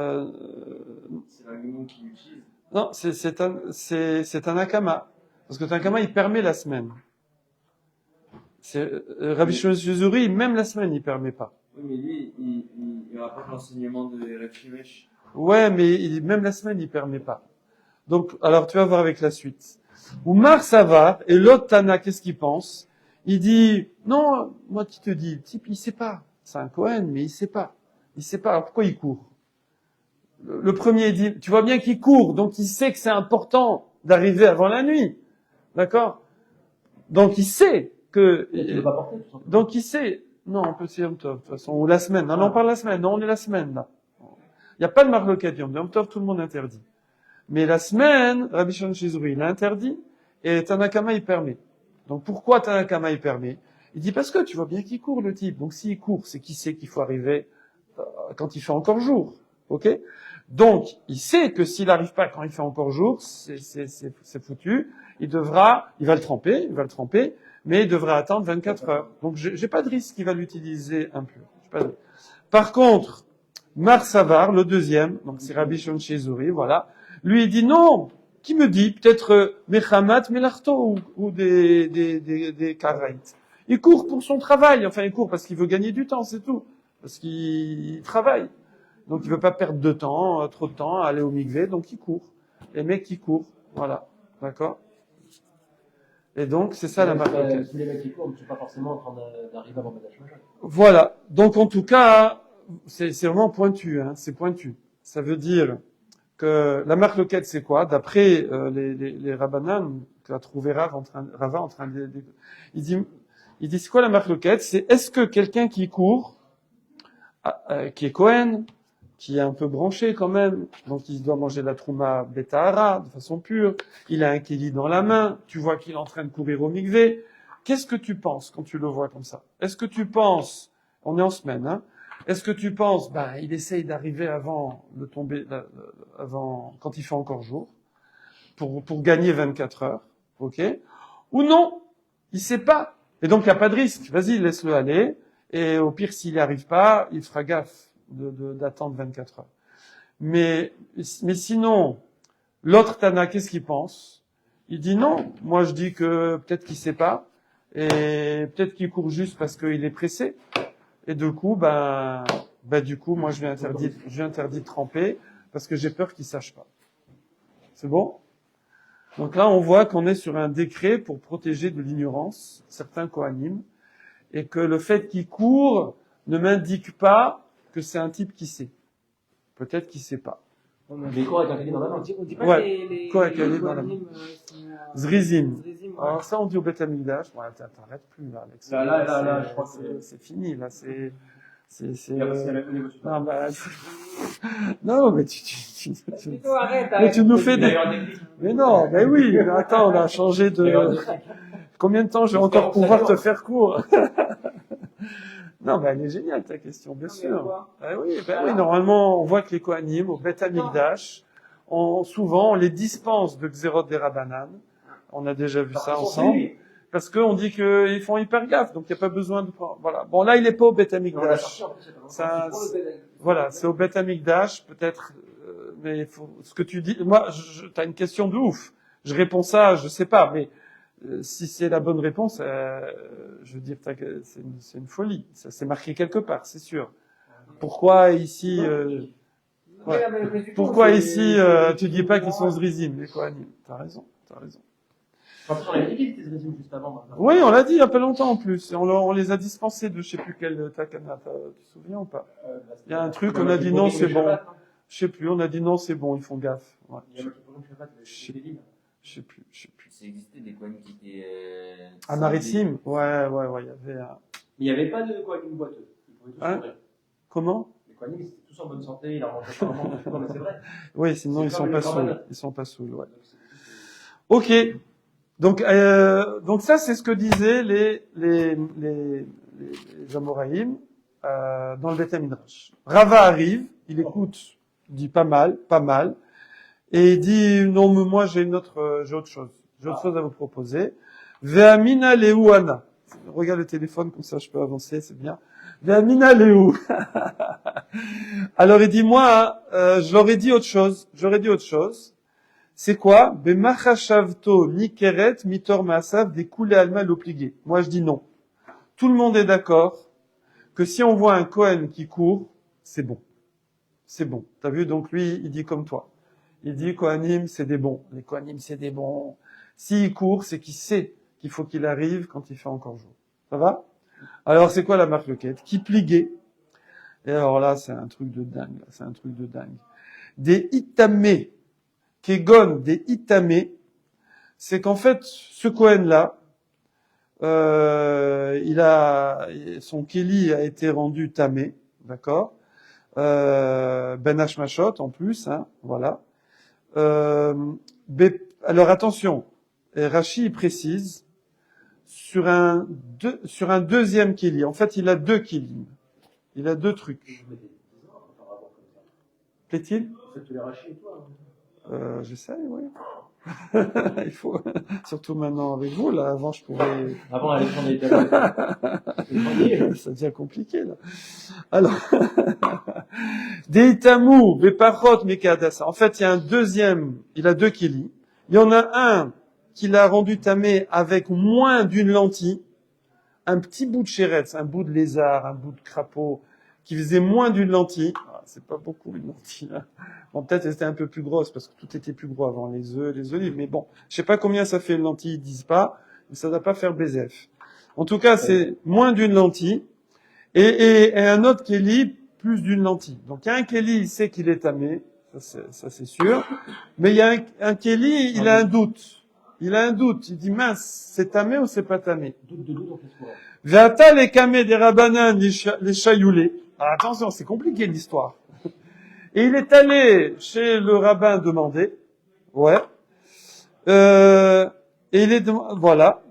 l'aliment qui l'utilise. Non, c'est un akama. Parce que Tanakama, il permet la semaine. Rabbi Shimon Shizuri, même la semaine, il permet pas. Oui, mais lui, il rapporte l'enseignement de Erev Shemesh. Ouais, mais même la semaine, il permet pas. Donc, alors, tu vas voir avec la suite. Ou Mar Savar, et l'autre Tana, qu'est-ce qu'il pense? Il dit, non, moi qui te dis, le type, il sait pas. C'est un Cohen, mais il sait pas. Alors pourquoi il court? Le premier dit, tu vois bien qu'il court, donc il sait que c'est important d'arriver avant la nuit. D'accord? Donc il sait que... Tu ne pas porter, tout simplement. Donc il sait... Non, on peut Yom Tov, de toute façon, ou la semaine. Non, on parle la semaine. Non, on est la semaine, là. Il n'y a pas de marloquette Yom Tov, tout le monde interdit. Mais la semaine, Rabbi Shimon Shizuri, il interdit, et Tanakama, il permet. Donc pourquoi Tanakama, il permet? Il dit parce que tu vois bien qu'il court, le type. Donc s'il court, c'est qu'il sait qu'il faut arriver quand il fait encore jour. Ok? Donc, il sait que s'il n'arrive pas quand il fait encore jour, c'est foutu. Il va le tremper, mais il devra attendre 24 heures. Donc, j'ai pas de risque qu'il va l'utiliser impur. Par contre, Mar Savar, le deuxième, donc c'est Rabbi Shimon Shizuri, voilà. Lui, il dit non, Qui me dit peut-être Mechamat Melarto ou des Karaïtes. Il court pour son travail, enfin il court parce qu'il veut gagner du temps, c'est tout. Parce qu'il travaille. Donc il veut pas perdre de temps, trop de temps à aller au mikvé, donc il court. Les mecs qui courent, voilà. D'accord? Et donc c'est ça la marloquette. Tous les mecs qui courent ne sont pas forcément en train d'arriver avant Badash Major. Voilà. Donc en tout cas, c'est vraiment pointu, hein, c'est pointu. Ça veut dire que la marloquette c'est quoi? D'après les Rabbanan, que a trouvé Rava en train de il dit c'est quoi la marloquette? C'est est-ce que quelqu'un qui court, qui est Kohen, qui est un peu branché quand même, donc il doit manger la trouma betahara de façon pure, il a un kéli dans la main, tu vois qu'il est en train de courir au mikvé, qu'est-ce que tu penses quand tu le vois comme ça? Est-ce que tu penses, on est en semaine, hein, est-ce que tu penses, il essaye d'arriver avant de tomber, avant, quand il fait encore jour, pour gagner 24 heures, ok? Ou non, il sait pas. Et donc il n'y a pas de risque. Vas-y, laisse-le aller. Et au pire, s'il n'y arrive pas, il fera gaffe d'attendre 24 heures. Mais sinon, l'autre Tana, qu'est-ce qu'il pense? Il dit non. Moi, je dis que peut-être qu'il sait pas. Et peut-être qu'il court juste parce qu'il est pressé. Et du coup, du coup, moi, je lui interdis de tremper parce que j'ai peur qu'il sache pas. C'est bon? Donc là, on voit qu'on est sur un décret pour protéger de l'ignorance certains Kohanim et que le fait qu'il court ne m'indique pas que c'est un type qui sait. Peut-être qu'il sait pas. Mais quoi, avec un kéli dans la main? On dit pas Ouais, les quoi, avec un kéli dans la main. Zrizim. Zrizim, ouais. Alors ça, on dit au Beth Amikdash. Ouais, t'arrêtes plus, là, Alex. Là, je crois que c'est fini, là, c'est, il y a aussi la négociation. non, mais Plutôt, arrête, mais tu nous fais Il y a des, eu un déclic. mais non, mais oui, mais attends, on a changé Il y a eu un de, déclic. combien de temps je vais encore pouvoir te faire court? Non, elle est géniale, ta question, bien sûr. Oui, normalement, on voit que les Kohanim, au Beth Amikdash, souvent, on les dispense de Xerot des Rabbanan. On a déjà vu ça ensemble. Parce qu'on dit qu'ils font hyper gaffe, donc il n'y a pas besoin de prendre, voilà. Bon, là, il est pas au Beth Amikdash. Ça, voilà, c'est au Beth Amikdash, peut-être, mais ce que tu dis, moi, t'as une question de ouf. Je réponds ça, je sais pas, mais, si c'est la bonne réponse, je veux dire, c'est une folie. Ça c'est marqué quelque part, c'est sûr. Pourquoi ici, pourquoi ici, tu dis pas qu'ils sont zrizim, les Kohanim? T'as raison. En plus, on avait dit qu'ils étaient zrizim juste avant. Maintenant. Oui, on l'a dit il y a pas longtemps en plus. Et on les a dispensés de je sais plus quel takana. Tu te souviens ou pas? Il y a un truc, on a dit non, c'est bon. Je sais plus, on a dit non, c'est bon, ils font gaffe. Ouais. Je sais plus. Ça existait des Kohanim qui étaient... À Maritime? Ouais, il y avait un... Mais il n'y avait pas de Kohanim boiteux. Ils pouvaient tous mourir. Comment? Les Kohanim, ils étaient tous en bonne santé, ils leur mangeaient pas vraiment de tout, mais c'est vrai. Oui, sinon ils sont pas saouls. Ils sont pas saouls, ouais. Donc, Ok. Donc ça, c'est ce que disaient les Amoraïm, dans le Beth Midrash. Rava arrive, il écoute, il dit pas mal, et il dit, non, mais moi, j'ai autre chose. J'ai autre chose à vous proposer. Ve'amina leuana. Regarde le téléphone, comme ça je peux avancer, c'est bien. Ve'amina leu. Alors il dit, moi, j'aurais dit autre chose. C'est quoi? Bemachashavto nikeret mitor maasav dekoule alma l'obligé. Moi je dis non. Tout le monde est d'accord que si on voit un Kohen qui court, c'est bon. C'est bon. T'as vu? Donc lui, il dit comme toi. Il dit Kohanim, c'est des bons. Les Kohanim, c'est des bons. S'il court, c'est qu'il sait qu'il faut qu'il arrive quand il fait encore jour. Ça va? Alors c'est quoi la marloquette? Qui pliguait? Et alors là, c'est un truc de dingue. Des itamés. Kegon des itamés, c'est qu'en fait, ce Kohen-là, son Kéli a été rendu tamé, d'accord? Ben Hashmashot en plus, hein, voilà. Alors attention, Rashi il précise, sur un deuxième Kéli, en fait il a deux Kélim, il a deux trucs. Plaît-il? J'essaie, oui. Il faut, surtout maintenant avec vous, là, avant je pouvais... Avant Alexandre Italien. Ça devient compliqué, là. Alors, des itamou, des parot, mekadasa. En fait, il y a un deuxième, il a deux kili, Il y en a un qui l'a rendu tamé avec moins d'une lentille, un petit bout de chéretz, un bout de lézard, un bout de crapaud, qui faisait moins d'une lentille. Ah, c'est pas beaucoup une lentille. Hein. Bon, peut-être elle était un peu plus grosse parce que tout était plus gros avant, les œufs, les olives. Mais bon, je sais pas combien ça fait une lentille, ils disent pas, mais ça doit pas faire BZF. En tout cas, c'est moins d'une lentille. Et un autre kéli, plus d'une lentille. Donc il y a un kéli, il sait qu'il est tamé, ça c'est sûr. Mais il y a un kéli, il a un doute. Il a un doute. Il dit, mince, c'est tamé ou c'est pas tamé? Doute de doute, on fait quoi? V'ata les kamé des rabbanan, les chayoulés. Alors, attention, c'est compliqué l'histoire. Et il est allé chez le rabbin demander. Ouais. Et voilà.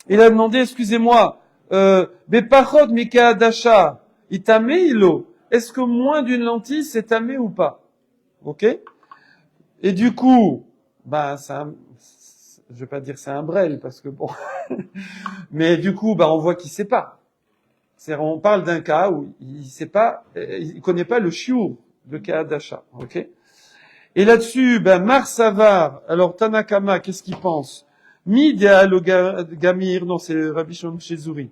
Il a demandé, excusez-moi, Bepachod Mika Dasha, itamé ilo. Est-ce que moins d'une lentille, c'est tamé ou pas? Ok? Et du coup, ben, je vais pas dire c'est un brel, parce que bon. Mais du coup, ben, on voit qu'il sait pas. On parle d'un cas où il sait pas, il connaît pas le chiour de cas d'achat. Ok? Et là-dessus, ben, Mar Savar, alors Tanakama, qu'est-ce qu'il pense? Midea le Gamir, non, c'est Rabbi Shimon Shezuri.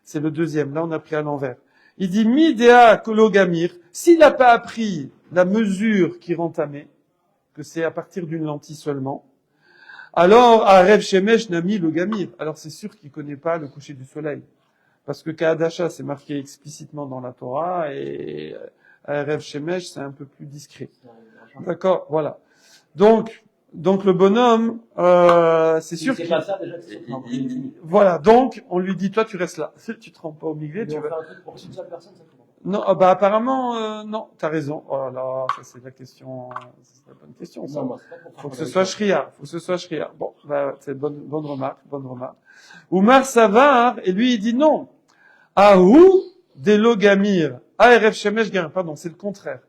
C'est le deuxième. Là, on a pris à l'envers. Il dit Midea le Gamir. S'il n'a pas appris la mesure qui rend tamé, que c'est à partir d'une lentille seulement, alors, Arev Shemesh Nami le Gamir. Alors, c'est sûr qu'il connaît pas le coucher du soleil. Parce que Ka'adasha, c'est marqué explicitement dans la Torah, et Arev Shemesh, c'est un peu plus discret. D'accord? Voilà. Donc le bonhomme, c'est sûr qu'il... C'est pas ça, déjà, que c'est voilà. Donc, on lui dit, toi, tu restes là. Tu te rends pas au milieu, tu vas... faire un truc pour une seule personne, ça fait Non, bah, apparemment, non, t'as raison. Oh là là, ça c'est la question, c'est la bonne question, ça. Non, moi, c'est pas Faut que ce soit shria. Bon, bah, c'est bonne remarque. Oumar Savar, et lui, il dit non. Ahou, Delogamir. ARF Shemesh Gain, pardon, c'est le contraire.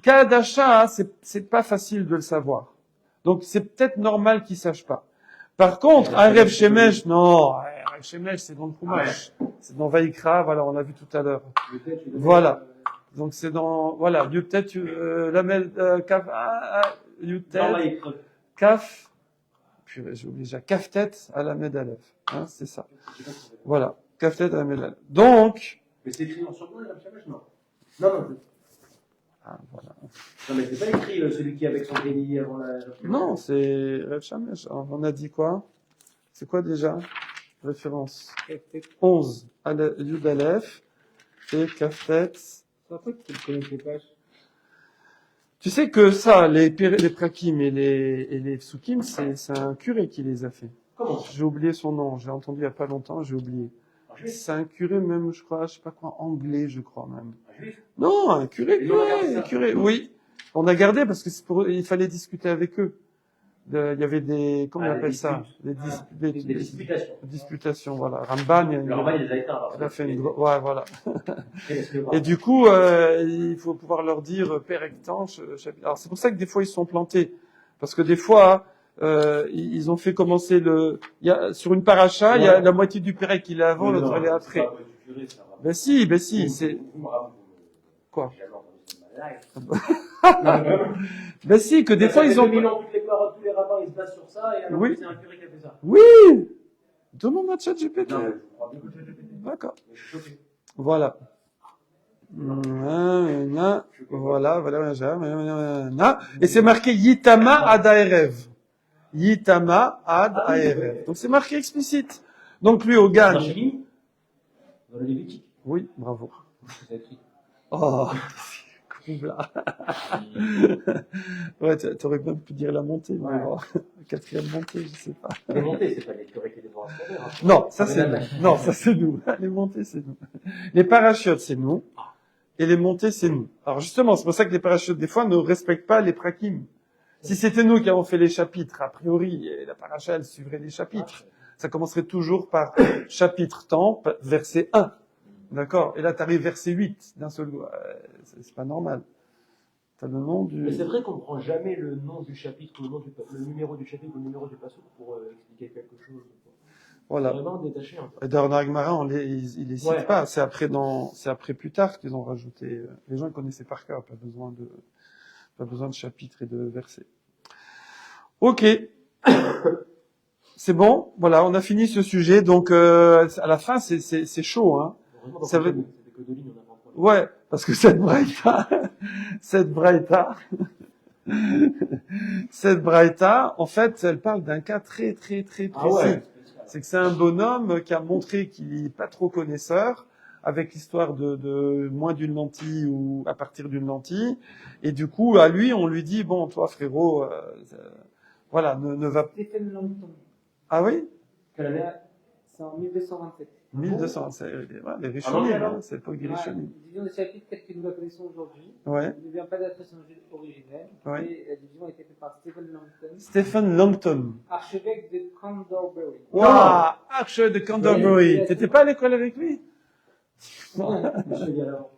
Ka'adasha, c'est pas facile de le savoir. Donc, c'est peut-être normal qu'il sache pas. Par contre, ARF Shemesh, non, ARF Shemesh, c'est dans le Chumash. C'est dans Vaïkra, voilà, on l'a vu tout à l'heure. Voilà. Donc, c'est dans, voilà, Yutet, Lamel, Kaf, Yutet, Kaf, purée, j'ai oublié déjà, Kaftet à la Medalef. Hein, c'est ça. Voilà. Kaftet à la Medalef. Donc. Mais c'est écrit en surnom, la Shemesh, non? Non. Ah, voilà. Non, mais c'est pas écrit, celui qui est avec son béni avant la... Non, c'est Rav Shamesh. On a dit quoi? C'est quoi déjà? Référence. 11. Yud Aleph. Et Kaftet. C'est un truc que tu ne connaissais pas. Tu sais que ça, les prakim et les psukim, c'est un curé qui les a fait. Comment? J'ai oublié son nom. J'ai entendu il y a pas longtemps, j'ai oublié. C'est un curé même, je crois, je sais pas quoi, anglais, je crois même. Non, un curé, oui. On a gardé parce que il fallait discuter avec eux. Il y avait des, comment on appelle ça? Des disputations. Disputations, voilà. Ramban, il les a éteints. Il a fait une, ouais, voilà. Et du coup, il faut pouvoir leur dire, pérectanche, alors c'est pour ça que des fois ils sont plantés. Parce que des fois, ils ont fait commencer sur une paracha, il y a la moitié du pérec qui est avant, l'autre elle est après. Ben si, c'est... Quoi? Ben si, que des fois ils ont... Tous les rabbins, ils se basent sur ça, et alors oui. C'est un curé qui a fait ça. Oui! Demande à ChatGPT. D'accord. Voilà. Voilà. Et c'est marqué Yitama ad Aerev. Yitama ad Aerev. Donc c'est marqué explicite. Donc lui au gagne. Dans le Lévitique. Oui, bravo. C'est écrit. Oh, là. Ouais, t'aurais même pu dire la montée, mais ouais. Bon, quatrième montée, je sais pas. Les montées, c'est pas les curés qui les vont installer. Hein. Non, ça c'est nous. Non, ça c'est nous. Les montées, c'est nous. Les parachutes, c'est nous. Et les montées, c'est nous. Alors justement, c'est pour ça que les parachutes, des fois, ne respectent pas les prakim. Si c'était nous qui avons fait les chapitres, a priori, la paracha, elle suivrait les chapitres. Ça commencerait toujours par chapitre temps, verset 1. D'accord? Et là, t'arrives verset 8 d'un seul coup. C'est pas normal. T'as le nom du... Mais c'est vrai qu'on prend jamais le nom du chapitre, le numéro du chapitre ou le numéro du passage pour expliquer quelque chose. Voilà. C'est vraiment détaché un peu. Et dans Agmara, ils les citent pas. C'est après plus tard qu'ils ont rajouté. Les gens connaissaient par cœur. Pas besoin de chapitres et de versets. Ok. C'est bon, voilà, on a fini ce sujet. Donc à la fin, c'est chaud, hein. Heureusement, Ça veut- c'était que 2 lignes, on apprend pas. Ouais, parce que cette braïta, en fait, elle parle d'un cas très très très Ah précis. ouais. C'est que c'est un bonhomme qui a montré qu'il n'est pas trop connaisseur, avec l'histoire de moins d'une lentille ou à partir d'une lentille. Et du coup, à lui, on lui dit, bon, toi, frérot, voilà, ne va pas. Stephen Langton. Ah oui? Quelle année? C'est en 1227. 1200, c'est ouais, les Ah Rishonim, non, hein, non. c'est pas des Ouais, Rishonim. division des chapitres tels que nous la connaissons aujourd'hui. Ouais, Il ne vient pas d'être son originel. Ouais. Et la division a été faite par Stephen Langton, Stephen Langton. archevêque de Canterbury. Waouh, Archer de Canterbury. T'étais pas à l'école avec lui? Monsieur Galland.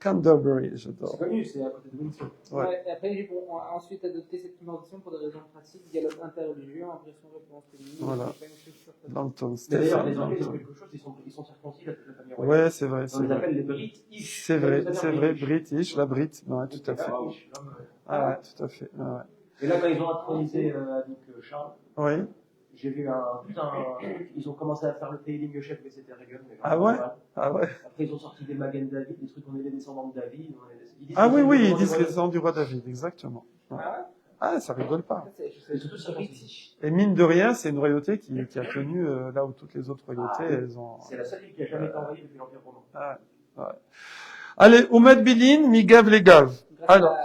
Canterbury, C'est j'adore. connu, c'est à côté de Windsor. Ouais. Ouais, et après, ils vont ensuite adopter cette convention pour des raisons pratiques, dialogue interreligieux, impression réponse féminine. Voilà. Langton, Mais d'ailleurs, Stephen les Anglais, ils ont Langton. quelque chose, ils sont circoncis, la famille royale. Ouais, c'est vrai, On c'est les vrai. appelle les British. C'est vrai, British, la Brit, ouais, tout à fait. Ah oui, je suis là, Ah ouais, tout à fait, ouais. Et là, quand ils ont intronisé Charles, Oui. j'ai vu ils ont commencé à faire le Tailing chef, mais c'était Reagan. Mais Ah ouais? Ah ouais. Après, ils ont sorti des Magen David, des trucs, on est les descendants de David. Ils disent Ah que oui, c'est oui, les ils disent descendants les ans du roi David, exactement. Ouais. Ah, ça rigole pas. Et surtout, c'est British. Et mine de rien, c'est une royauté qui a tenu là où toutes les autres royautés, Ah oui. elles ont. C'est la seule ville qui a jamais été envahie depuis l'Empire romain. Ah, ouais, ouais. Allez, Oumad Bilin, Migav Legav. Alors,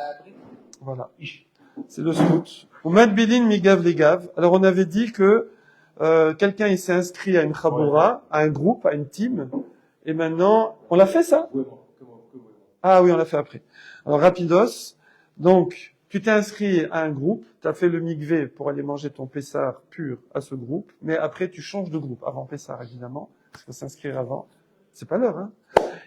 voilà. C'est le scout. Oumad Bilin, Migav Legav. Alors, on avait dit que quelqu'un il s'est inscrit à une chaboura, à un groupe, à une team, et maintenant, on l'a fait ça? Ah oui, on l'a fait après. Alors, rapidos. Donc, tu t'es inscrit à un groupe, tu as fait le mikvé pour aller manger ton pessar pur à ce groupe, mais après, tu changes de groupe. Avant pessar, évidemment. Il faut s'inscrire avant. C'est pas l'heure, hein.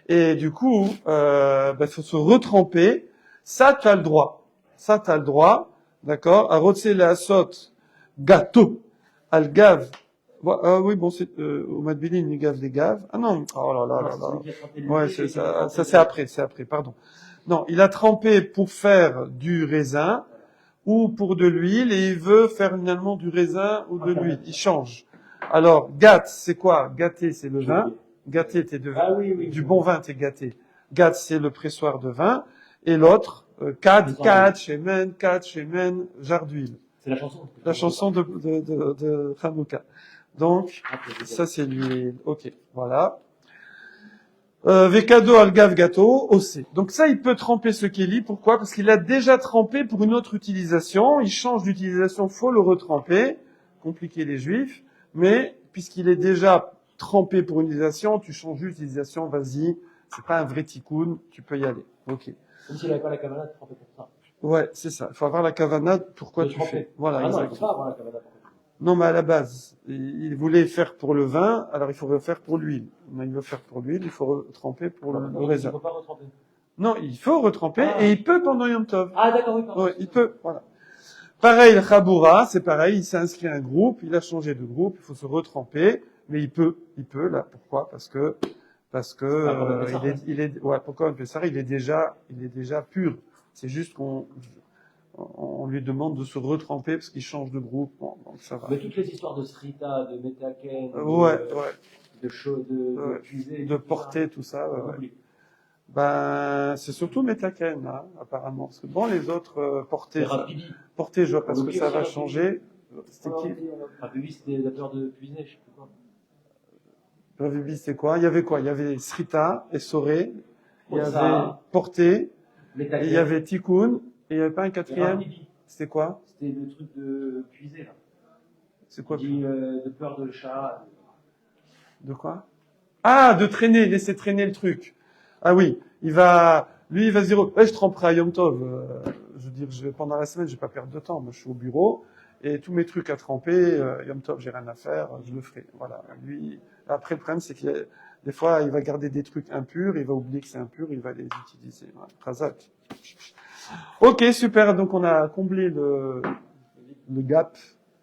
Et du coup, faut se retremper. Ça, tu as le droit. Ça, tu as le droit. D'accord? À rotser la saute, gâteau, al gav. Oui, bon, c'est, au Madbilin, il gave des gaves. Ah non, oh là là là là. Ouais, c'est ça, c'est après, pardon. Non, il a trempé pour faire du raisin ou pour de l'huile et il veut faire finalement du raisin ou de l'huile. Il change. Alors, gâte, c'est quoi? Gâté, c'est le vin. Gâté, t'es de vin. Ah oui, oui. Du bon vin, t'es gâté. Gâte, c'est le pressoir de vin. Et l'autre, Kad, Shemen, jarre d'huile. C'est la chanson. La chanson de Hanouka. Donc, ça c'est l'huile. Ok, voilà. Vekado algav gâteau, OC. Donc ça, il peut tremper ce kéli. Pourquoi? Parce qu'il a déjà trempé pour une autre utilisation. Il change d'utilisation, faut le retremper. Compliqué les juifs. Mais, puisqu'il est déjà trempé pour une utilisation, tu changes d'utilisation, vas-y. C'est pas un vrai tikkun, tu peux y aller. Ok. Comme s'il n'avait pas la kavana de tremper pour ça. Ouais, c'est ça. Il faut avoir la kavana, pourquoi De tu tremper. fais. Voilà, Ah non, il exactement. faut pas avoir la kavana pour tremper. Non, mais à la base, il voulait faire pour le vin, alors il faut refaire pour l'huile. Mais il veut faire pour l'huile, il faut retremper pour le Il raisin. ne faut pas retremper. Non, il faut retremper Ah. et il peut pendant Yom Tov. Ah d'accord, oui, pardon. Ouais, il peut, voilà. Pareil, le Chaboura, c'est pareil, il s'est inscrit à un groupe, il a changé de groupe, il faut se retremper, mais il peut, là. Pourquoi? Parce que pourquoi on fait ça? Il est déjà pur. C'est juste on lui demande de se retremper parce qu'il change de groupe. Bon, donc ça va. Mais toutes les histoires de Srita, de Metaken, de puiser, de porter tout ça. Ouais. Ben, c'est surtout Metaken, hein, apparemment. Parce que bon, les autres porter, je vois parce que ça va changer. C'était qui? Ravibi, c'était la peur de cuisiner, je sais plus quoi. Ravibi, c'est quoi? Il y avait quoi? Il y avait Srita, Essoré, il y Ça, avait Porté, et Metaken, il y avait Tikkun, et il n'y avait pas un quatrième? Ravibi. C'était quoi? C'était le truc de puiser, là. C'est quoi? Dit, de peur de chat. De quoi? Ah, de traîner, laisser traîner le truc. Ah oui, il va se dire, ouais, je tremperai à Yom Tov. Je veux dire, pendant la semaine, je vais pas perdre de temps. Moi, je suis au bureau et tous mes trucs à tremper, Yom Tov, j'ai rien à faire, je le ferai. Voilà. Lui, après, le problème, c'est que des fois, il va garder des trucs impurs, il va oublier que c'est impur, il va les utiliser. Voilà. Khazak. Ok, super. Donc, on a comblé le gap.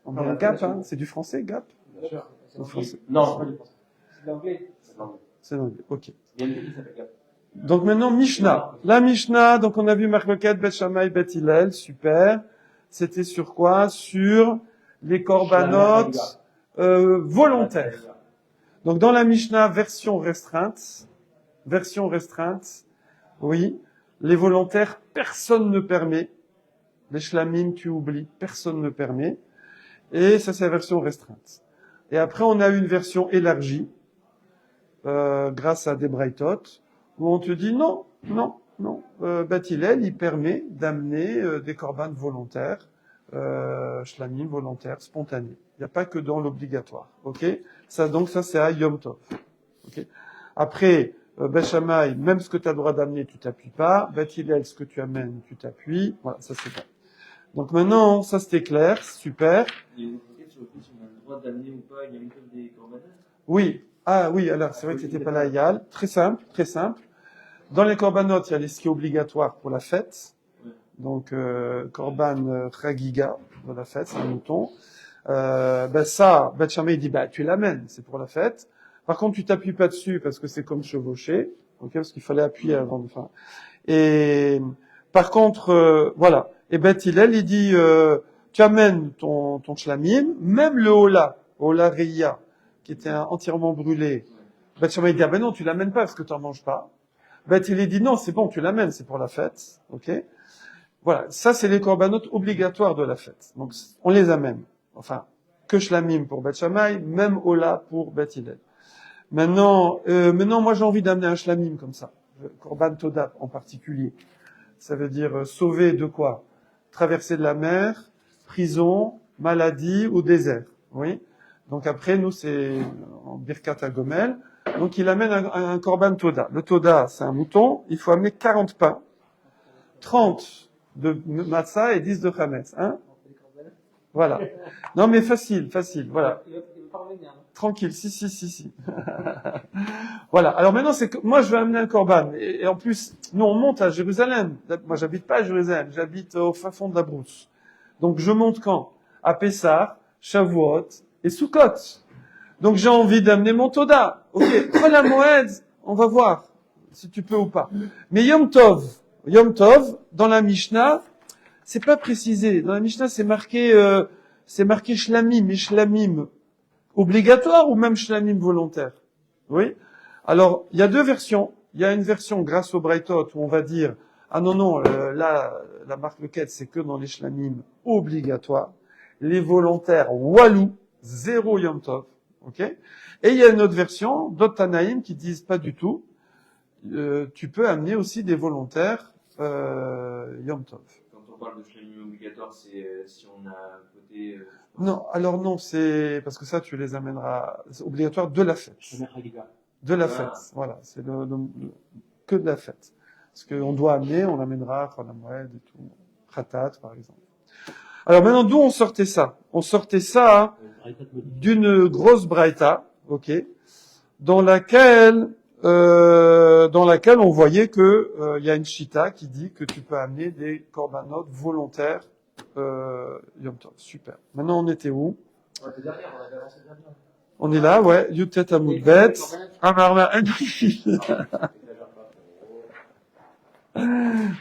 On a un gap, hein. C'est du français, gap? Bien sûr. C'est français. Non, c'est pas du français. C'est de l'anglais. C'est de l'anglais. C'est l'anglais. Ok. Il y a une ville qui s'appelle Gap. Donc maintenant, Mishnah. La Mishnah, donc on a vu Marcoquette, Bet Shammai, Bet Hillel, super. C'était sur quoi? Sur les corbanotes volontaires. Donc dans la Mishnah, version restreinte, oui, les volontaires, personne ne permet. Les shlamim, tu oublies, personne ne permet. Et ça, c'est la version restreinte. Et après, on a une version élargie, grâce à des braïtot, où on te dit non. Beth Hillel, il permet d'amener des korbanes volontaires, shlamim volontaires, spontanés. Il n'y a pas que dans l'obligatoire. Ok? Donc ça, c'est à Yom Tov. Ok? Après, Beth Shammai, même ce que tu as le droit d'amener, tu t'appuies pas. Beth Hillel, ce que tu amènes, tu t'appuies. Voilà, ça c'est bon. Donc maintenant, ça c'était clair, super. Il y a une question sur le fait si on a le droit d'amener ou pas Yom Tov des corbanotes. Oui. Ah oui, alors c'est vrai que tu n'étais pas là, Yal. Très simple, très simple. Dans les corbanotes, il y a ce qui est obligatoire pour la fête. Donc, korban chagiga de la fête, c'est un mouton. Ça, Beth Shammai dit, tu l'amènes, c'est pour la fête. Par contre, tu t'appuies pas dessus parce que c'est comme chevaucher, ok, parce qu'il fallait appuyer avant de faire. Et par contre, voilà. Et Beth Hillel, il dit, tu amènes ton shlamim, même le hola reya, qui était entièrement brûlé. Beth Shammai dit, non, tu l'amènes pas parce que tu en manges pas. Beth Hillel dit, non, c'est bon, tu l'amènes, c'est pour la fête, ok. Voilà, ça c'est les corbanotes obligatoires de la fête. Donc on les amène. Enfin, que shlamim pour Beth Shammai, même hola pour Beth Hillel. Maintenant, moi j'ai envie d'amener un shlamim comme ça, korban toda en particulier. Ça veut dire sauver de quoi? Traversée de la mer, prison, maladie ou désert. Oui. Donc après, nous c'est en Birkat HaGomel. Donc il amène un korban toda. Le toda, c'est un mouton. Il faut amener 40 pains, 30 de matzah et 10 de chametz. Hein? Voilà. Non mais facile, voilà. Il va pas revenir. Tranquille, si. Voilà. Alors maintenant, c'est que moi, je vais amener un korban. Et en plus, nous, on monte à Jérusalem. Moi, j'habite pas à Jérusalem. J'habite au fin fond de la brousse. Donc, je monte quand? À Pessah, Shavuot et Sukkot. Donc, j'ai envie d'amener mon Toda. Ok. Kol HaMoed, on va voir si tu peux ou pas. Mais Yom Tov, dans la Mishnah, c'est pas précisé. Dans la Mishnah, c'est marqué shlamim et shlamim obligatoire ou même shlamim volontaire. Oui. Alors, il y a deux versions. Il y a une version grâce au Braithot où on va dire, là, la marque lequel c'est que dans les shlamim obligatoires. Les volontaires, walou, 0 Yom Tov. Ok. Et il y a une autre version, d'autres Tanaïm qui disent pas du tout. Tu peux amener aussi des volontaires, Yom Tov. Quand on parle de shlamim obligatoire, c'est si on a un côté... Non, alors non, c'est parce que ça tu les amèneras, c'est obligatoire de la fête. De la fête, voilà, c'est que de la fête. Parce qu'on doit amener, on amènera Chol HaMoed et tout, Khatat par exemple. Alors maintenant, d'où on sortait ça? On sortait ça d'une grosse braïta, ok, dans laquelle on voyait que il y a une chita qui dit que tu peux amener des korbanot volontaires Yom Tov. Super. Maintenant, on était où? On est là, ouais. Yutet Amud Bet.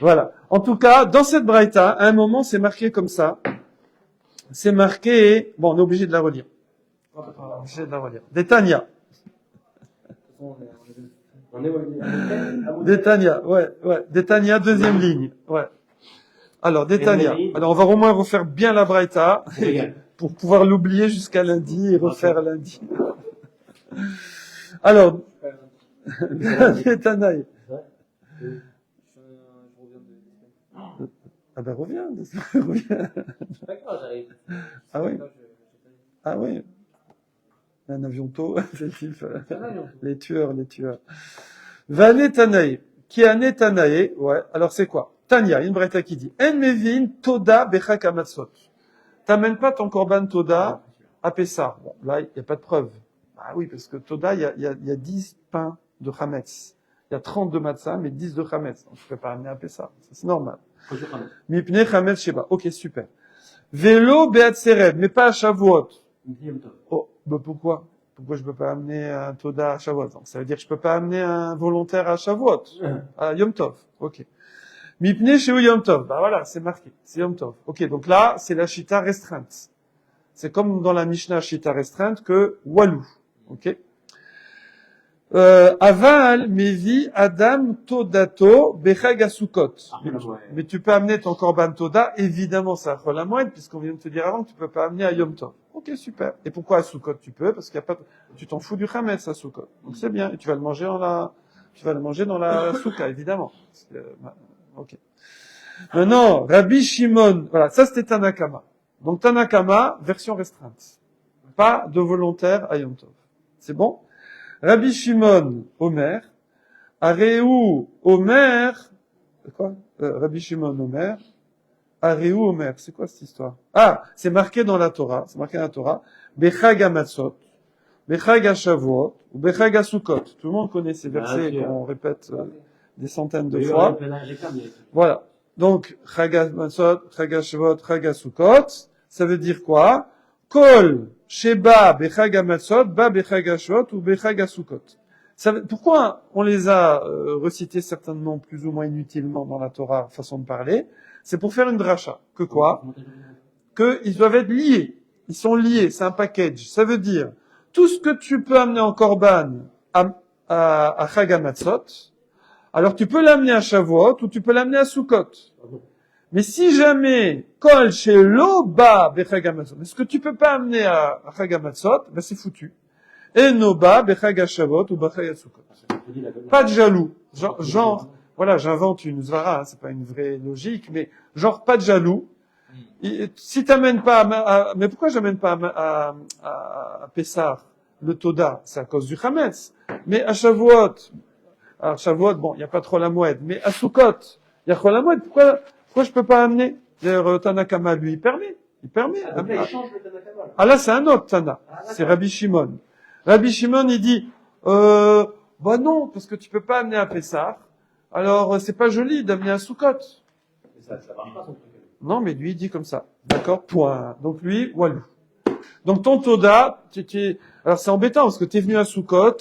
Voilà. En tout cas, dans cette braïta, à un moment, c'est marqué comme ça. C'est marqué, bon, on est obligé de la relire. Des Tanya. Des Tanya, ouais. Des Tanya, deuxième ligne, ouais. Alors, des Tanya. Alors, on va au moins refaire bien la braïta pour pouvoir l'oublier jusqu'à lundi et refaire lundi. Alors, des Tanaï. Ah ben reviens. Ah oui. Ah oui. Un avion tôt, les tueurs. Vané Tanaï. Qui a né Tanaï, ouais. Alors c'est quoi? Tanya, une braïta qui dit, En mevin toda bechak amatzot. T'amènes pas ton korban toda à Pessah. Bon, là, il n'y a pas de preuve. Ah oui, parce que toda, il y a 10 pains de chametz. Il y a 30 de matzah, mais 10 de chametz. Donc, je ne peux pas amener à Pessah. Ça, c'est normal. Mipne chametz sheba. Ok, super. Vélo beat serev, mais pas à Shavuot. Oh, bah pourquoi? Pourquoi je peux pas amener un Toda à Shavuot? Donc, ça veut dire que je peux pas amener un volontaire à Shavuot, à Yom Tov. Ok. Mipnei Sheu Yom Tov. Bah voilà, c'est marqué. C'est Yom Tov. Ok, donc là, c'est la Shita restreinte. C'est comme dans la Mishnah Shita restreinte que Walou. Ok? Aval, Mevi, Adam, Todato, Bechag Asukot. Mais tu peux amener ton Korban Toda, évidemment, c'est à Chol HaMoed, puisqu'on vient de te dire avant que tu peux pas amener à Yom Tov. Ok, super. Et pourquoi à Sukkot tu peux? Parce qu'il y a pas, tu t'en fous du Chametz à Sukkot. Donc c'est bien. Et tu vas le manger dans la Soukha, évidemment. Ok. Maintenant, Rabbi Shimon, voilà, ça c'était Tanakama. Donc Tanakama, version restreinte. Pas de volontaire à Yom Tov. C'est bon? Rabbi Shimon, Omer, Areu, Omer, quoi? Rabbi Shimon, Omer, Areu, Omer, c'est quoi cette histoire? Ah, c'est marqué dans la Torah, Bechag HaMatzot, Bechag HaShavuot, ou Bechag HaSukkot. Tout le monde connaît ces versets qu'on répète des centaines de fois. Voilà. Donc, Chag HaMatzot, Chag HaShavuot, Chag HaSukkot, ça veut dire quoi? Kol, Sheba, Bechag HaMatzot, Ba, Bechag HaShavuot, ou Bechag HaSukkot. Pourquoi on les a recités certainement plus ou moins inutilement dans la Torah, façon de parler? C'est pour faire une dracha. Que quoi? Que ils doivent être liés. Ils sont liés. C'est un package. Ça veut dire, tout ce que tu peux amener en korban à Chag HaMatzot, alors tu peux l'amener à Shavuot ou tu peux l'amener à Sukkot. Mais si jamais Kol Shelo Ba Bechag HaMatzot, mais ce que tu peux pas amener à Chag HaMatzot, ben c'est foutu. Et no Ba Bechag HaShavuot ou Bechag HaSukkot. Pas de jaloux. Genre, voilà, j'invente une zvara, hein, c'est pas une vraie logique, mais genre pas de jaloux. Si t'amènes pas mais pourquoi j'amène pas à Pessah le Toda? C'est à cause du Chametz. Mais à Shavuot, alors Shavuot, bon, il y a pas trop la mouette, mais à Sukkot, il y a trop la mouette. Pourquoi je peux pas amener? D'ailleurs, Tanakama, lui, il permet. Ah là, c'est un autre Tana. C'est Rabbi Shimon. Rabbi Shimon, il dit, bah non, parce que tu peux pas amener à Pessah. Alors, c'est pas joli d'amener à Sukkot. Ça marche pas, son truc. Non, mais lui, il dit comme ça. D'accord? Point. Donc lui, Walou. Donc ton Toda, alors c'est embêtant parce que t'es venu à Sukkot,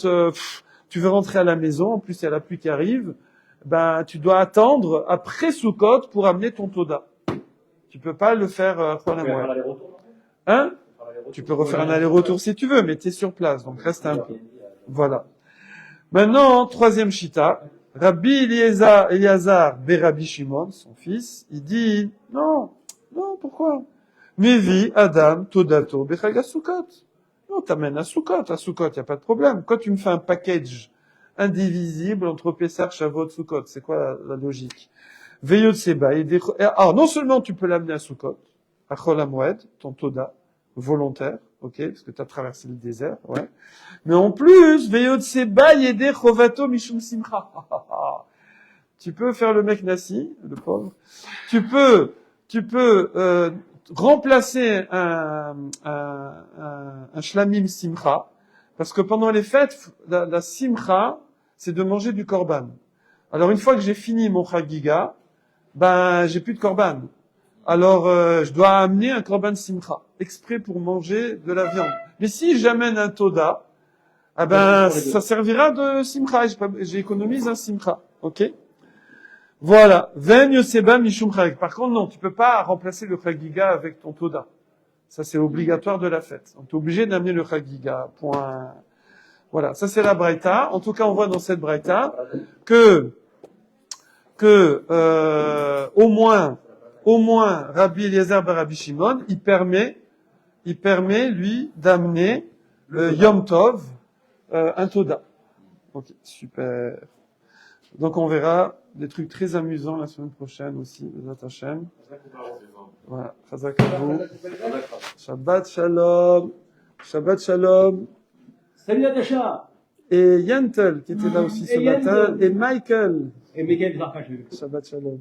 tu veux rentrer à la maison, en plus il y a la pluie qui arrive, ben, tu dois attendre après Sukkot pour amener ton Toda. Tu peux pas le faire, hein? Tu peux refaire un aller-retour si tu veux, mais t'es sur place, donc reste un peu. Voilà. Maintenant, troisième Shita. Rabbi Eliezer Rabbi Shimon, son fils, il dit, non, pourquoi? Mevi, Adam, Todato, Bechag HaSukkot. Non, t'amènes à Sukkot, y a pas de problème. Quand tu me fais un package indivisible entre Pessah, Shavuot, Sukkot, c'est quoi la logique? Veyot Seba, alors, non seulement tu peux l'amener à Sukkot, à Chol HaMoed, ton Toda, volontaire, ok, parce que tu as traversé le désert, ouais. Mais en plus, Veyot Seba, Yede Chovato Mishum Simcha. Tu peux faire le mec Nassi, le pauvre. Tu peux, remplacer un Shlamim Simcha, parce que pendant les fêtes, la Simcha, c'est de manger du Korban. Alors, une fois que j'ai fini mon Chagiga, ben, j'ai plus de Korban. Alors, je dois amener un Korban Simcha, exprès pour manger de la viande. Mais si j'amène un Toda, ah ben, ça servira de Simcha, j'économise un Simcha. Ok? Voilà. Ven Yoseba Mishum Chag. Par contre, non, tu peux pas remplacer le Chagiga avec ton Toda. Ça, c'est obligatoire de la fête. Donc, tu es obligé d'amener le Chagiga. Point. Voilà. Ça, c'est la Braïta. En tout cas, on voit dans cette Braïta que au moins, Rabbi Eliezer bar Rabbi Shimon, il permet, lui, d'amener, Yom Tov, un Toda. Ok, super. Donc, on verra des trucs très amusants la semaine prochaine aussi, Bezat Hashem. Voilà. Chazak à vous. Shabbat Shalom. Shabbat Shalom. Salut Natacha. Et Yantel, qui était là aussi ce matin. Et Michael. Et Miguel Zarka, je vais le Shabbat Shalom.